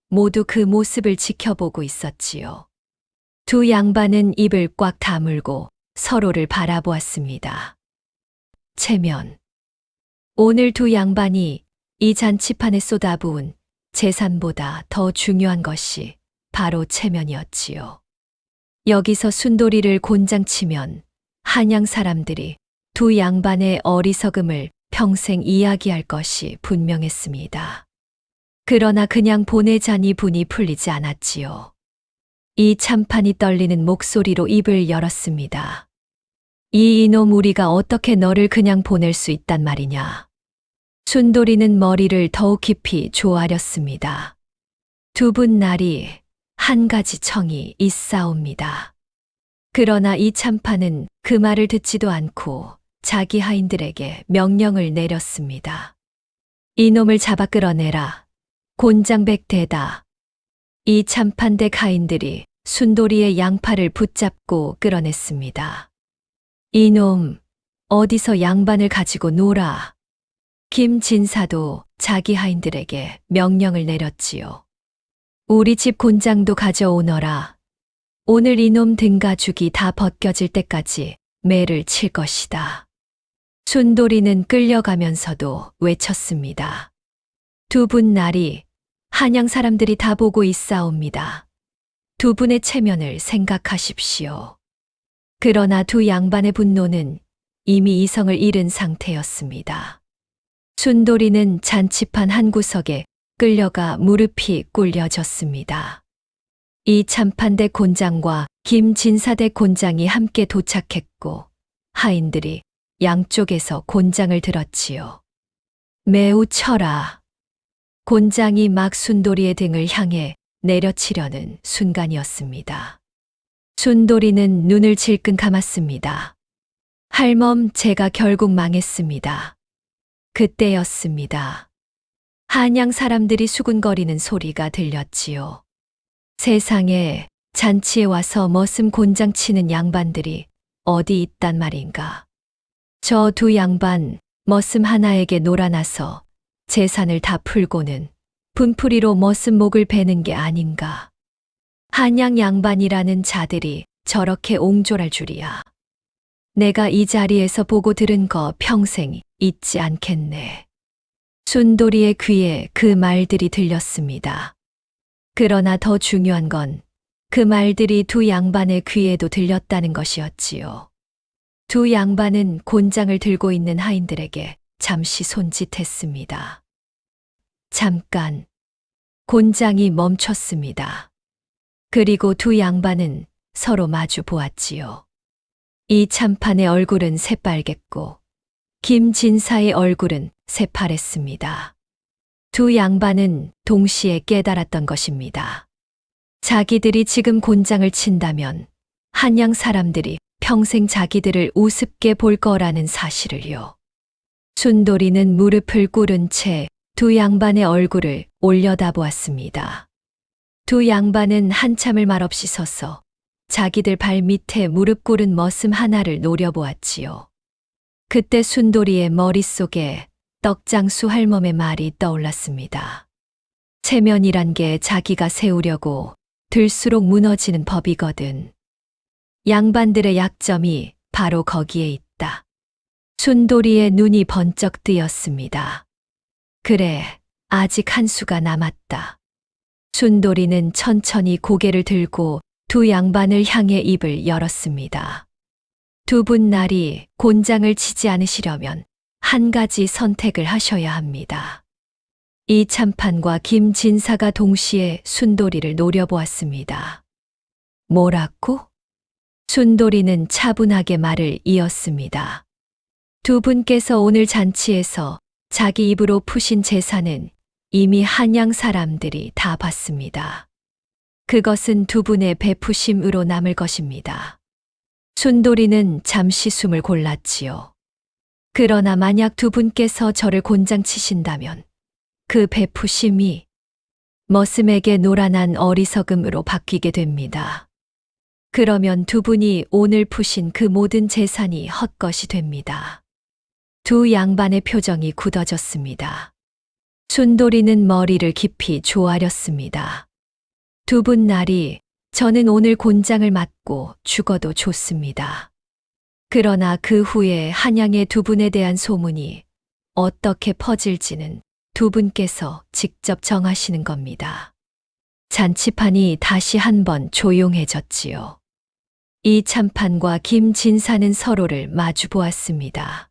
모두 그 모습을 지켜보고 있었지요. 두 양반은 입을 꽉 다물고 서로를 바라보았습니다. 체면. 오늘 두 양반이 이 잔치판에 쏟아부은 재산보다 더 중요한 것이 바로 체면이었지요. 여기서 순돌이를 곤장치면 한양 사람들이 두 양반의 어리석음을 평생 이야기할 것이 분명했습니다. 그러나 그냥 보내자니 분이 풀리지 않았지요. 이 참판이 떨리는 목소리로 입을 열었습니다. 이놈, 우리가 어떻게 너를 그냥 보낼 수 있단 말이냐. 순돌이는 머리를 더욱 깊이 조아렸습니다. 두 분 날이 한 가지 청이 있사옵니다. 그러나 이 참판은 그 말을 듣지도 않고 자기 하인들에게 명령을 내렸습니다. 이놈을 잡아 끌어내라. 곤장백대다. 이 참판댁 하인들이 순돌이의 양팔을 붙잡고 끌어냈습니다. 이놈, 어디서 양반을 가지고 놀아. 김진사도 자기 하인들에게 명령을 내렸지요. 우리 집 곤장도 가져오너라. 오늘 이놈 등가죽이 다 벗겨질 때까지 매를 칠 것이다. 순돌이는 끌려가면서도 외쳤습니다. 두 분 날이 한양 사람들이 다 보고 있사옵니다. 두 분의 체면을 생각하십시오. 그러나 두 양반의 분노는 이미 이성을 잃은 상태였습니다. 순돌이는 잔치판 한 구석에 끌려가 무릎이 꿇려졌습니다. 이 참판대 곤장과 김진사대 곤장이 함께 도착했고 하인들이 양쪽에서 곤장을 들었지요. 매우 쳐라. 곤장이 막 순돌이의 등을 향해 내려치려는 순간이었습니다. 순돌이는 눈을 질끈 감았습니다. 할멈, 제가 결국 망했습니다. 그때였습니다. 한양 사람들이 수군거리는 소리가 들렸지요. 세상에, 잔치에 와서 머슴 곤장 치는 양반들이 어디 있단 말인가. 저 두 양반 머슴 하나에게 놀아나서 재산을 다 풀고는 분풀이로 머슴 목을 베는 게 아닌가. 한양 양반이라는 자들이 저렇게 옹졸할 줄이야. 내가 이 자리에서 보고 들은 거 평생 잊지 않겠네. 순돌이의 귀에 그 말들이 들렸습니다. 그러나 더 중요한 건 그 말들이 두 양반의 귀에도 들렸다는 것이었지요. 두 양반은 곤장을 들고 있는 하인들에게 잠시 손짓했습니다. 잠깐, 곤장이 멈췄습니다. 그리고 두 양반은 서로 마주 보았지요. 이 참판의 얼굴은 새빨갰고 김진사의 얼굴은 새파랬습니다. 두 양반은 동시에 깨달았던 것입니다. 자기들이 지금 곤장을 친다면 한양 사람들이 평생 자기들을 우습게 볼 거라는 사실을요. 순돌이는 무릎을 꿇은 채 두 양반의 얼굴을 올려다보았습니다. 두 양반은 한참을 말없이 서서 자기들 발 밑에 무릎 꿇은 머슴 하나를 노려보았지요. 그때 순돌이의 머릿속에 떡장수 할멈의 말이 떠올랐습니다. 체면이란 게 자기가 세우려고 들수록 무너지는 법이거든. 양반들의 약점이 바로 거기에 있다. 순돌이의 눈이 번쩍 뜨였습니다. 그래, 아직 한 수가 남았다. 순돌이는 천천히 고개를 들고 두 양반을 향해 입을 열었습니다. 두 분 날이 곤장을 치지 않으시려면 한 가지 선택을 하셔야 합니다. 이 참판과 김진사가 동시에 순돌이를 노려보았습니다. 뭐라고? 순돌이는 차분하게 말을 이었습니다. 두 분께서 오늘 잔치에서 자기 입으로 푸신 재산은 이미 한양 사람들이 다 봤습니다. 그것은 두 분의 베푸심으로 남을 것입니다. 순돌이는 잠시 숨을 골랐지요. 그러나 만약 두 분께서 저를 곤장 치신다면 그 베푸심이 머슴에게 노란한 어리석음으로 바뀌게 됩니다. 그러면 두 분이 오늘 푸신 그 모든 재산이 헛것이 됩니다. 두 양반의 표정이 굳어졌습니다. 순돌이는 머리를 깊이 조아렸습니다. 두 분 날이 저는 오늘 곤장을 맞고 죽어도 좋습니다. 그러나 그 후에 한양의 두 분에 대한 소문이 어떻게 퍼질지는 두 분께서 직접 정하시는 겁니다. 잔치판이 다시 한번 조용해졌지요. 이 참판과 김진사는 서로를 마주 보았습니다.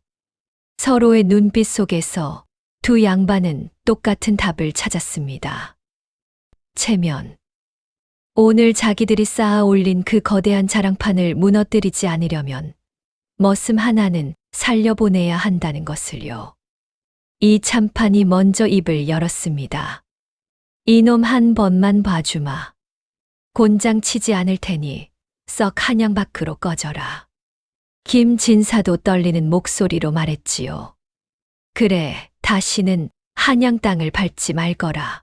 서로의 눈빛 속에서 두 양반은 똑같은 답을 찾았습니다. 체면. 오늘 자기들이 쌓아 올린 그 거대한 자랑판을 무너뜨리지 않으려면 머슴 하나는 살려보내야 한다는 것을요. 이 참판이 먼저 입을 열었습니다. 이놈 한 번만 봐주마. 곤장 치지 않을 테니 썩 한양 밖으로 꺼져라. 김진사도 떨리는 목소리로 말했지요. 그래, 다시는 한양 땅을 밟지 말거라.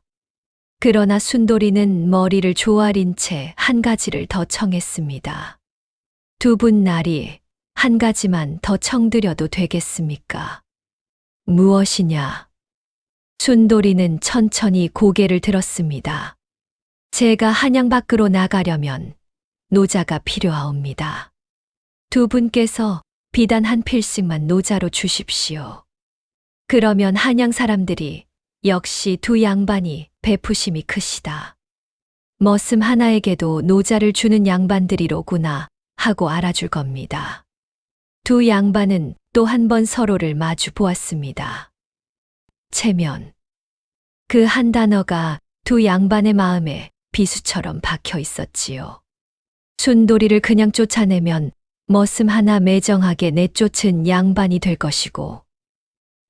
그러나 순돌이는 머리를 조아린 채 한 가지를 더 청했습니다. 두 분 날이 한 가지만 더 청드려도 되겠습니까? 무엇이냐? 순돌이는 천천히 고개를 들었습니다. 제가 한양 밖으로 나가려면 노자가 필요하옵니다. 두 분께서 비단 한 필씩만 노자로 주십시오. 그러면 한양 사람들이 역시 두 양반이 베푸심이 크시다. 머슴 하나에게도 노자를 주는 양반들이로구나 하고 알아줄 겁니다. 두 양반은 또 한 번 서로를 마주 보았습니다. 체면. 그 한 단어가 두 양반의 마음에 비수처럼 박혀 있었지요. 순돌이를 그냥 쫓아내면 머슴 하나 매정하게 내쫓은 양반이 될 것이고,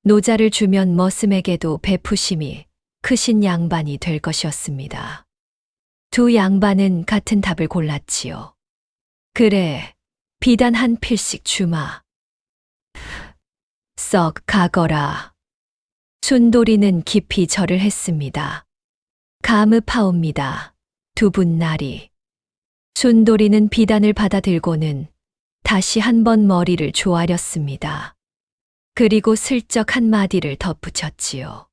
노자를 주면 머슴에게도 베푸심이 크신 양반이 될 것이었습니다. 두 양반은 같은 답을 골랐지요. 그래, 비단 한 필씩 주마. 썩 가거라. 순돌이는 깊이 절을 했습니다. 감읍하옵니다. 두 분 날이. 순돌이는 비단을 받아들고는 다시 한 번 머리를 조아렸습니다. 그리고 슬쩍 한마디를 덧붙였지요.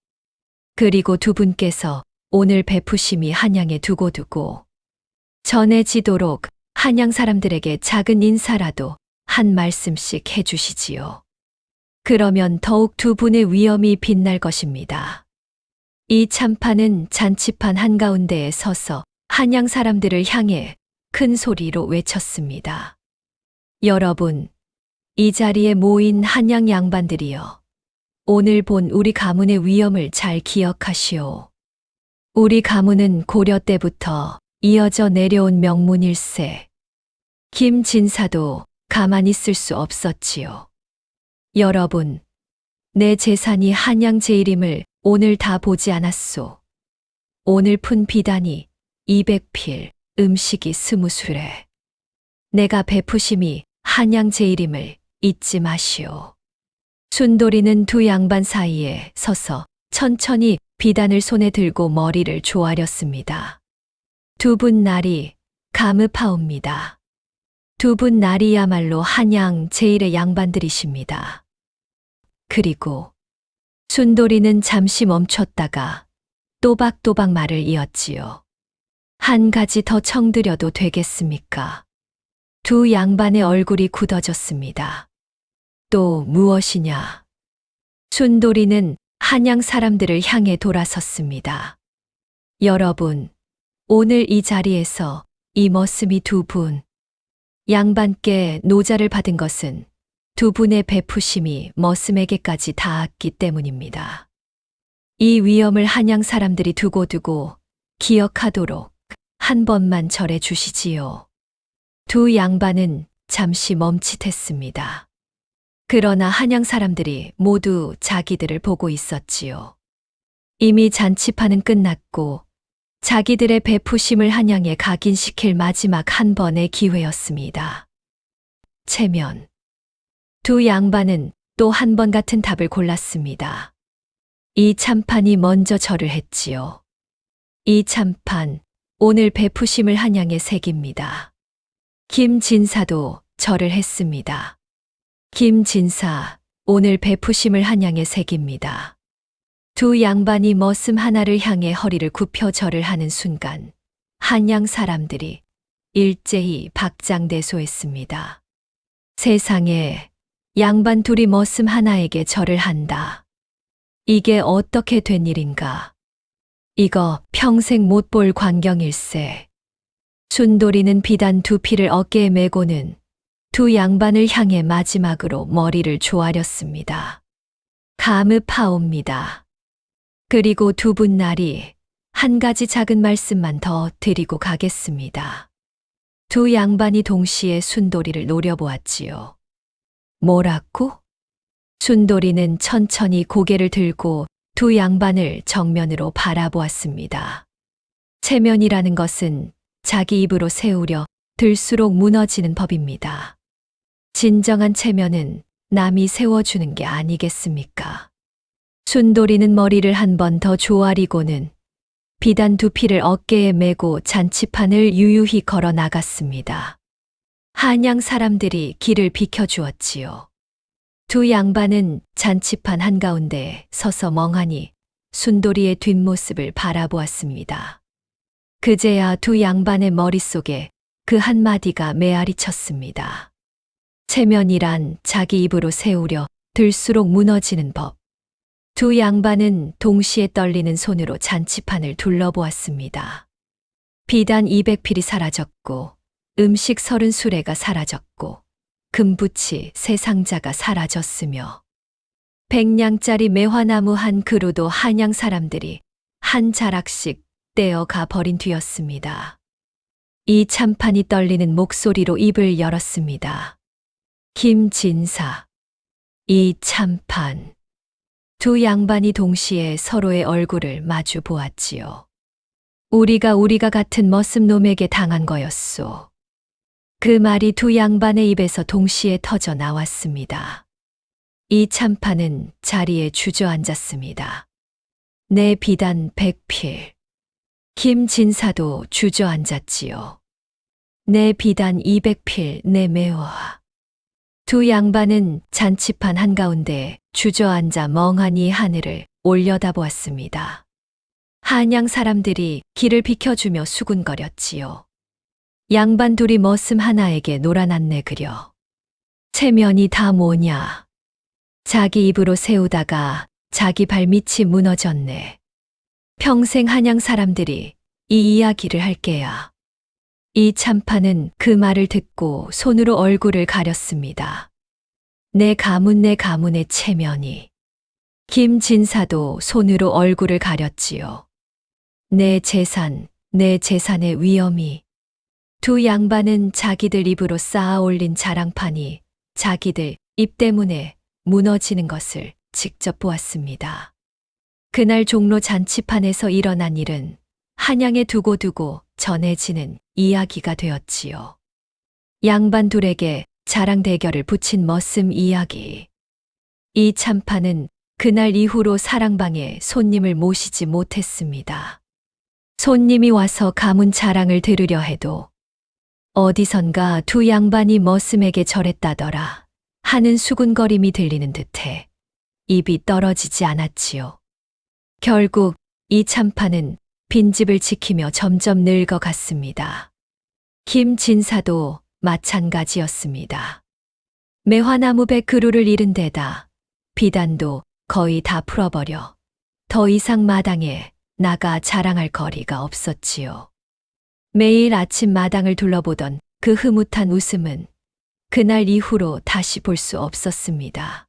그리고 두 분께서 오늘 베푸심이 한양에 두고두고 전해지도록 한양 사람들에게 작은 인사라도 한 말씀씩 해주시지요. 그러면 더욱 두 분의 위엄이 빛날 것입니다. 이 참판은 잔치판 한가운데에 서서 한양 사람들을 향해 큰 소리로 외쳤습니다. 여러분, 이 자리에 모인 한양 양반들이여. 오늘 본 우리 가문의 위엄을 잘 기억하시오. 우리 가문은 고려 때부터 이어져 내려온 명문일세. 김진사도 가만히 있을 수 없었지요. 여러분, 내 재산이 한양 제일임을 오늘 다 보지 않았소. 오늘 푼 비단이 200필, 음식이 20수레. 내가 베푸심이 한양 제일임을 잊지 마시오. 순돌이는 두 양반 사이에 서서 천천히 비단을 손에 들고 머리를 조아렸습니다. 두 분 날이 가무파옵니다. 두 분 날이야말로 한양 제일의 양반들이십니다. 그리고 순돌이는 잠시 멈췄다가 또박또박 말을 이었지요. 한 가지 더 청드려도 되겠습니까? 두 양반의 얼굴이 굳어졌습니다. 또 무엇이냐? 순돌이는 한양 사람들을 향해 돌아섰습니다. 여러분, 오늘 이 자리에서 이 머슴이 두 분, 양반께 노자를 받은 것은 두 분의 베푸심이 머슴에게까지 닿았기 때문입니다. 이 위엄을 한양 사람들이 두고두고 기억하도록 한 번만 절해 주시지요. 두 양반은 잠시 멈칫했습니다. 그러나 한양 사람들이 모두 자기들을 보고 있었지요. 이미 잔치판은 끝났고 자기들의 베푸심을 한양에 각인시킬 마지막 한 번의 기회였습니다. 체면. 두 양반은 또 한 번 같은 답을 골랐습니다. 이 참판이 먼저 절을 했지요. 이 참판, 오늘 베푸심을 한양에 새깁니다. 김진사도 절을 했습니다. 김진사, 오늘 베푸심을 한양에 새깁니다. 두 양반이 머슴 하나를 향해 허리를 굽혀 절을 하는 순간 한양 사람들이 일제히 박장대소했습니다. 세상에 양반 둘이 머슴 하나에게 절을 한다. 이게 어떻게 된 일인가? 이거 평생 못 볼 광경일세. 순돌이는 비단 두 필을 어깨에 메고는 두 양반을 향해 마지막으로 머리를 조아렸습니다. 가무파옵니다. 그리고 두 분 날이 한 가지 작은 말씀만 더 드리고 가겠습니다. 두 양반이 동시에 순돌이를 노려보았지요. 뭐라고? 순돌이는 천천히 고개를 들고 두 양반을 정면으로 바라보았습니다. 체면이라는 것은 자기 입으로 세우려 들수록 무너지는 법입니다. 진정한 체면은 남이 세워주는 게 아니겠습니까? 순돌이는 머리를 한 번 더 조아리고는 비단 두 필을 어깨에 메고 잔치판을 유유히 걸어 나갔습니다. 한양 사람들이 길을 비켜주었지요. 두 양반은 잔치판 한가운데 서서 멍하니 순돌이의 뒷모습을 바라보았습니다. 그제야 두 양반의 머릿속에 그 한마디가 메아리 쳤습니다. 체면이란 자기 입으로 세우려 들수록 무너지는 법. 두 양반은 동시에 떨리는 손으로 잔치판을 둘러보았습니다. 비단 200필이 사라졌고 음식 30수레가 사라졌고 금부치 3상자가 사라졌으며 100냥짜리 매화나무 한 그루도 한양 사람들이 한 자락씩 떼어가 버린 뒤였습니다. 이 참판이 떨리는 목소리로 입을 열었습니다. 김진사. 이 참판. 두 양반이 동시에 서로의 얼굴을 마주 보았지요. 우리가 같은 머슴놈에게 당한 거였소. 그 말이 두 양반의 입에서 동시에 터져 나왔습니다. 이 참판은 자리에 주저앉았습니다. 내 비단 100필. 김진사도 주저앉았지요. 내 비단 200필 내 매화. 두 양반은 잔치판 한가운데 주저앉아 멍하니 하늘을 올려다보았습니다. 한양 사람들이 길을 비켜주며 수군거렸지요. 양반 둘이 머슴 하나에게 놀아났네 그려. 체면이 다 뭐냐. 자기 입으로 세우다가 자기 발밑이 무너졌네. 평생 한양 사람들이 이 이야기를 할 게야. 이 참판은 그 말을 듣고 손으로 얼굴을 가렸습니다. 내 가문의 체면이. 김진사도 손으로 얼굴을 가렸지요. 내 재산의 위엄이. 두 양반은 자기들 입으로 쌓아 올린 자랑판이 자기들 입 때문에 무너지는 것을 직접 보았습니다. 그날 종로 잔치판에서 일어난 일은 한양에 두고두고 전해지는 이야기가 되었지요. 양반 둘에게 자랑 대결을 붙인 머슴 이야기. 이 참판은 그날 이후로 사랑방에 손님을 모시지 못했습니다. 손님이 와서 가문 자랑을 들으려 해도 어디선가 두 양반이 머슴에게 절했다더라 하는 수군거림이 들리는 듯해 입이 떨어지지 않았지요. 결국 이 참판은 빈집을 지키며 점점 늙어갔습니다. 김진사도 마찬가지였습니다. 매화나무배 그루를 잃은 데다 비단도 거의 다 풀어버려 더 이상 마당에 나가 자랑할 거리가 없었지요. 매일 아침 마당을 둘러보던 그 흐뭇한 웃음은 그날 이후로 다시 볼 수 없었습니다.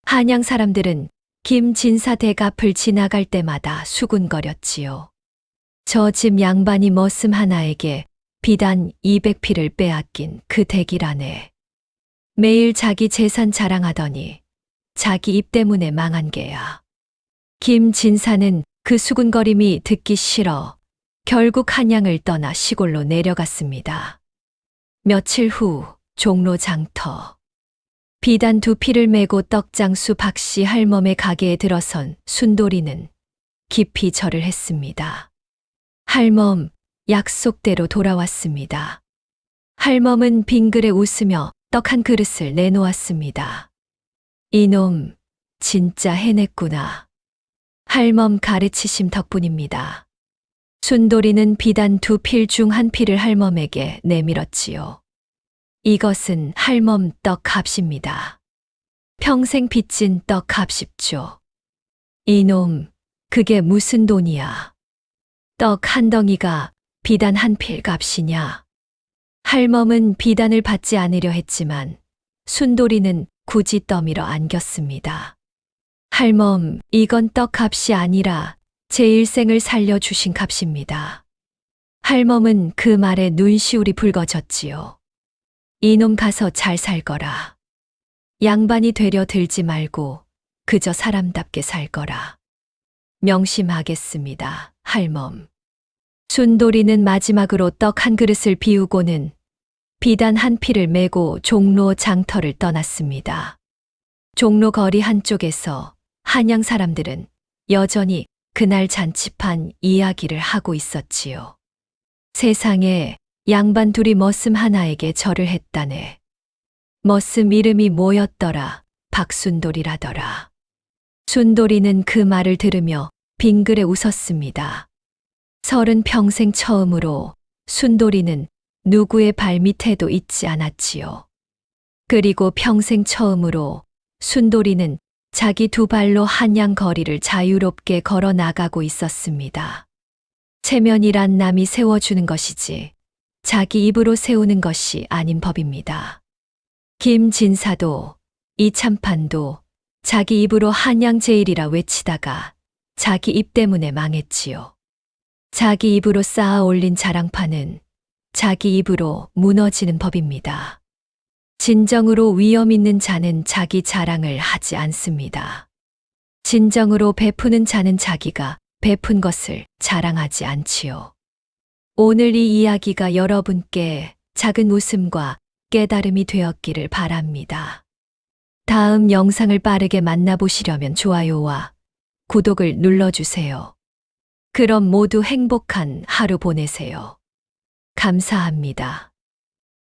한양 사람들은 김진사 대갑을 지나갈 때마다 수군거렸지요. 저 집 양반이 머슴 하나에게 비단 200피를 빼앗긴 그 대기라네. 매일 자기 재산 자랑하더니 자기 입 때문에 망한 게야. 김진사는 그 수군거림이 듣기 싫어 결국 한양을 떠나 시골로 내려갔습니다. 며칠 후 종로 장터. 비단 2피를 메고 떡장수 박씨 할멈의 가게에 들어선 순돌이는 깊이 절을 했습니다. 할멈, 약속대로 돌아왔습니다. 할멈은 빙그레 웃으며 떡 한 그릇을 내놓았습니다. 이놈, 진짜 해냈구나. 할멈 가르치심 덕분입니다. 순돌이는 비단 2필 중 1필을 할멈에게 내밀었지요. 이것은 할멈 떡 값입니다. 평생 빚진 떡 값입죠. 이놈, 그게 무슨 돈이야. 떡 한 덩이가 비단 1필 값이냐. 할멈은 비단을 받지 않으려 했지만 순돌이는 굳이 떠밀어 안겼습니다. 할멈, 이건 떡 값이 아니라 제 일생을 살려주신 값입니다. 할멈은 그 말에 눈시울이 붉어졌지요. 이놈 가서 잘 살거라. 양반이 되려 들지 말고 그저 사람답게 살거라. 명심하겠습니다, 할멈. 순돌이는 마지막으로 떡 한 그릇을 비우고는 비단 1필을 메고 종로 장터를 떠났습니다. 종로 거리 한쪽에서 한양 사람들은 여전히 그날 잔치판 이야기를 하고 있었지요. 세상에 양반 둘이 머슴 하나에게 절을 했다네. 머슴 이름이 뭐였더라? 박순돌이라더라. 순돌이는 그 말을 들으며 빙그레 웃었습니다. 30평생 처음으로 순돌이는 누구의 발밑에도 있지 않았지요. 그리고 평생 처음으로 순돌이는 자기 2발로 한양 거리를 자유롭게 걸어 나가고 있었습니다. 체면이란 남이 세워주는 것이지 자기 입으로 세우는 것이 아닌 법입니다. 김진사도 이 참판도 자기 입으로 한양 제일이라 외치다가 자기 입 때문에 망했지요. 자기 입으로 쌓아 올린 자랑판은 자기 입으로 무너지는 법입니다. 진정으로 위엄 있는 자는 자기 자랑을 하지 않습니다. 진정으로 베푸는 자는 자기가 베푼 것을 자랑하지 않지요. 오늘 이 이야기가 여러분께 작은 웃음과 깨달음이 되었기를 바랍니다. 다음 영상을 빠르게 만나보시려면 좋아요와 구독을 눌러주세요. 그럼 모두 행복한 하루 보내세요. 감사합니다.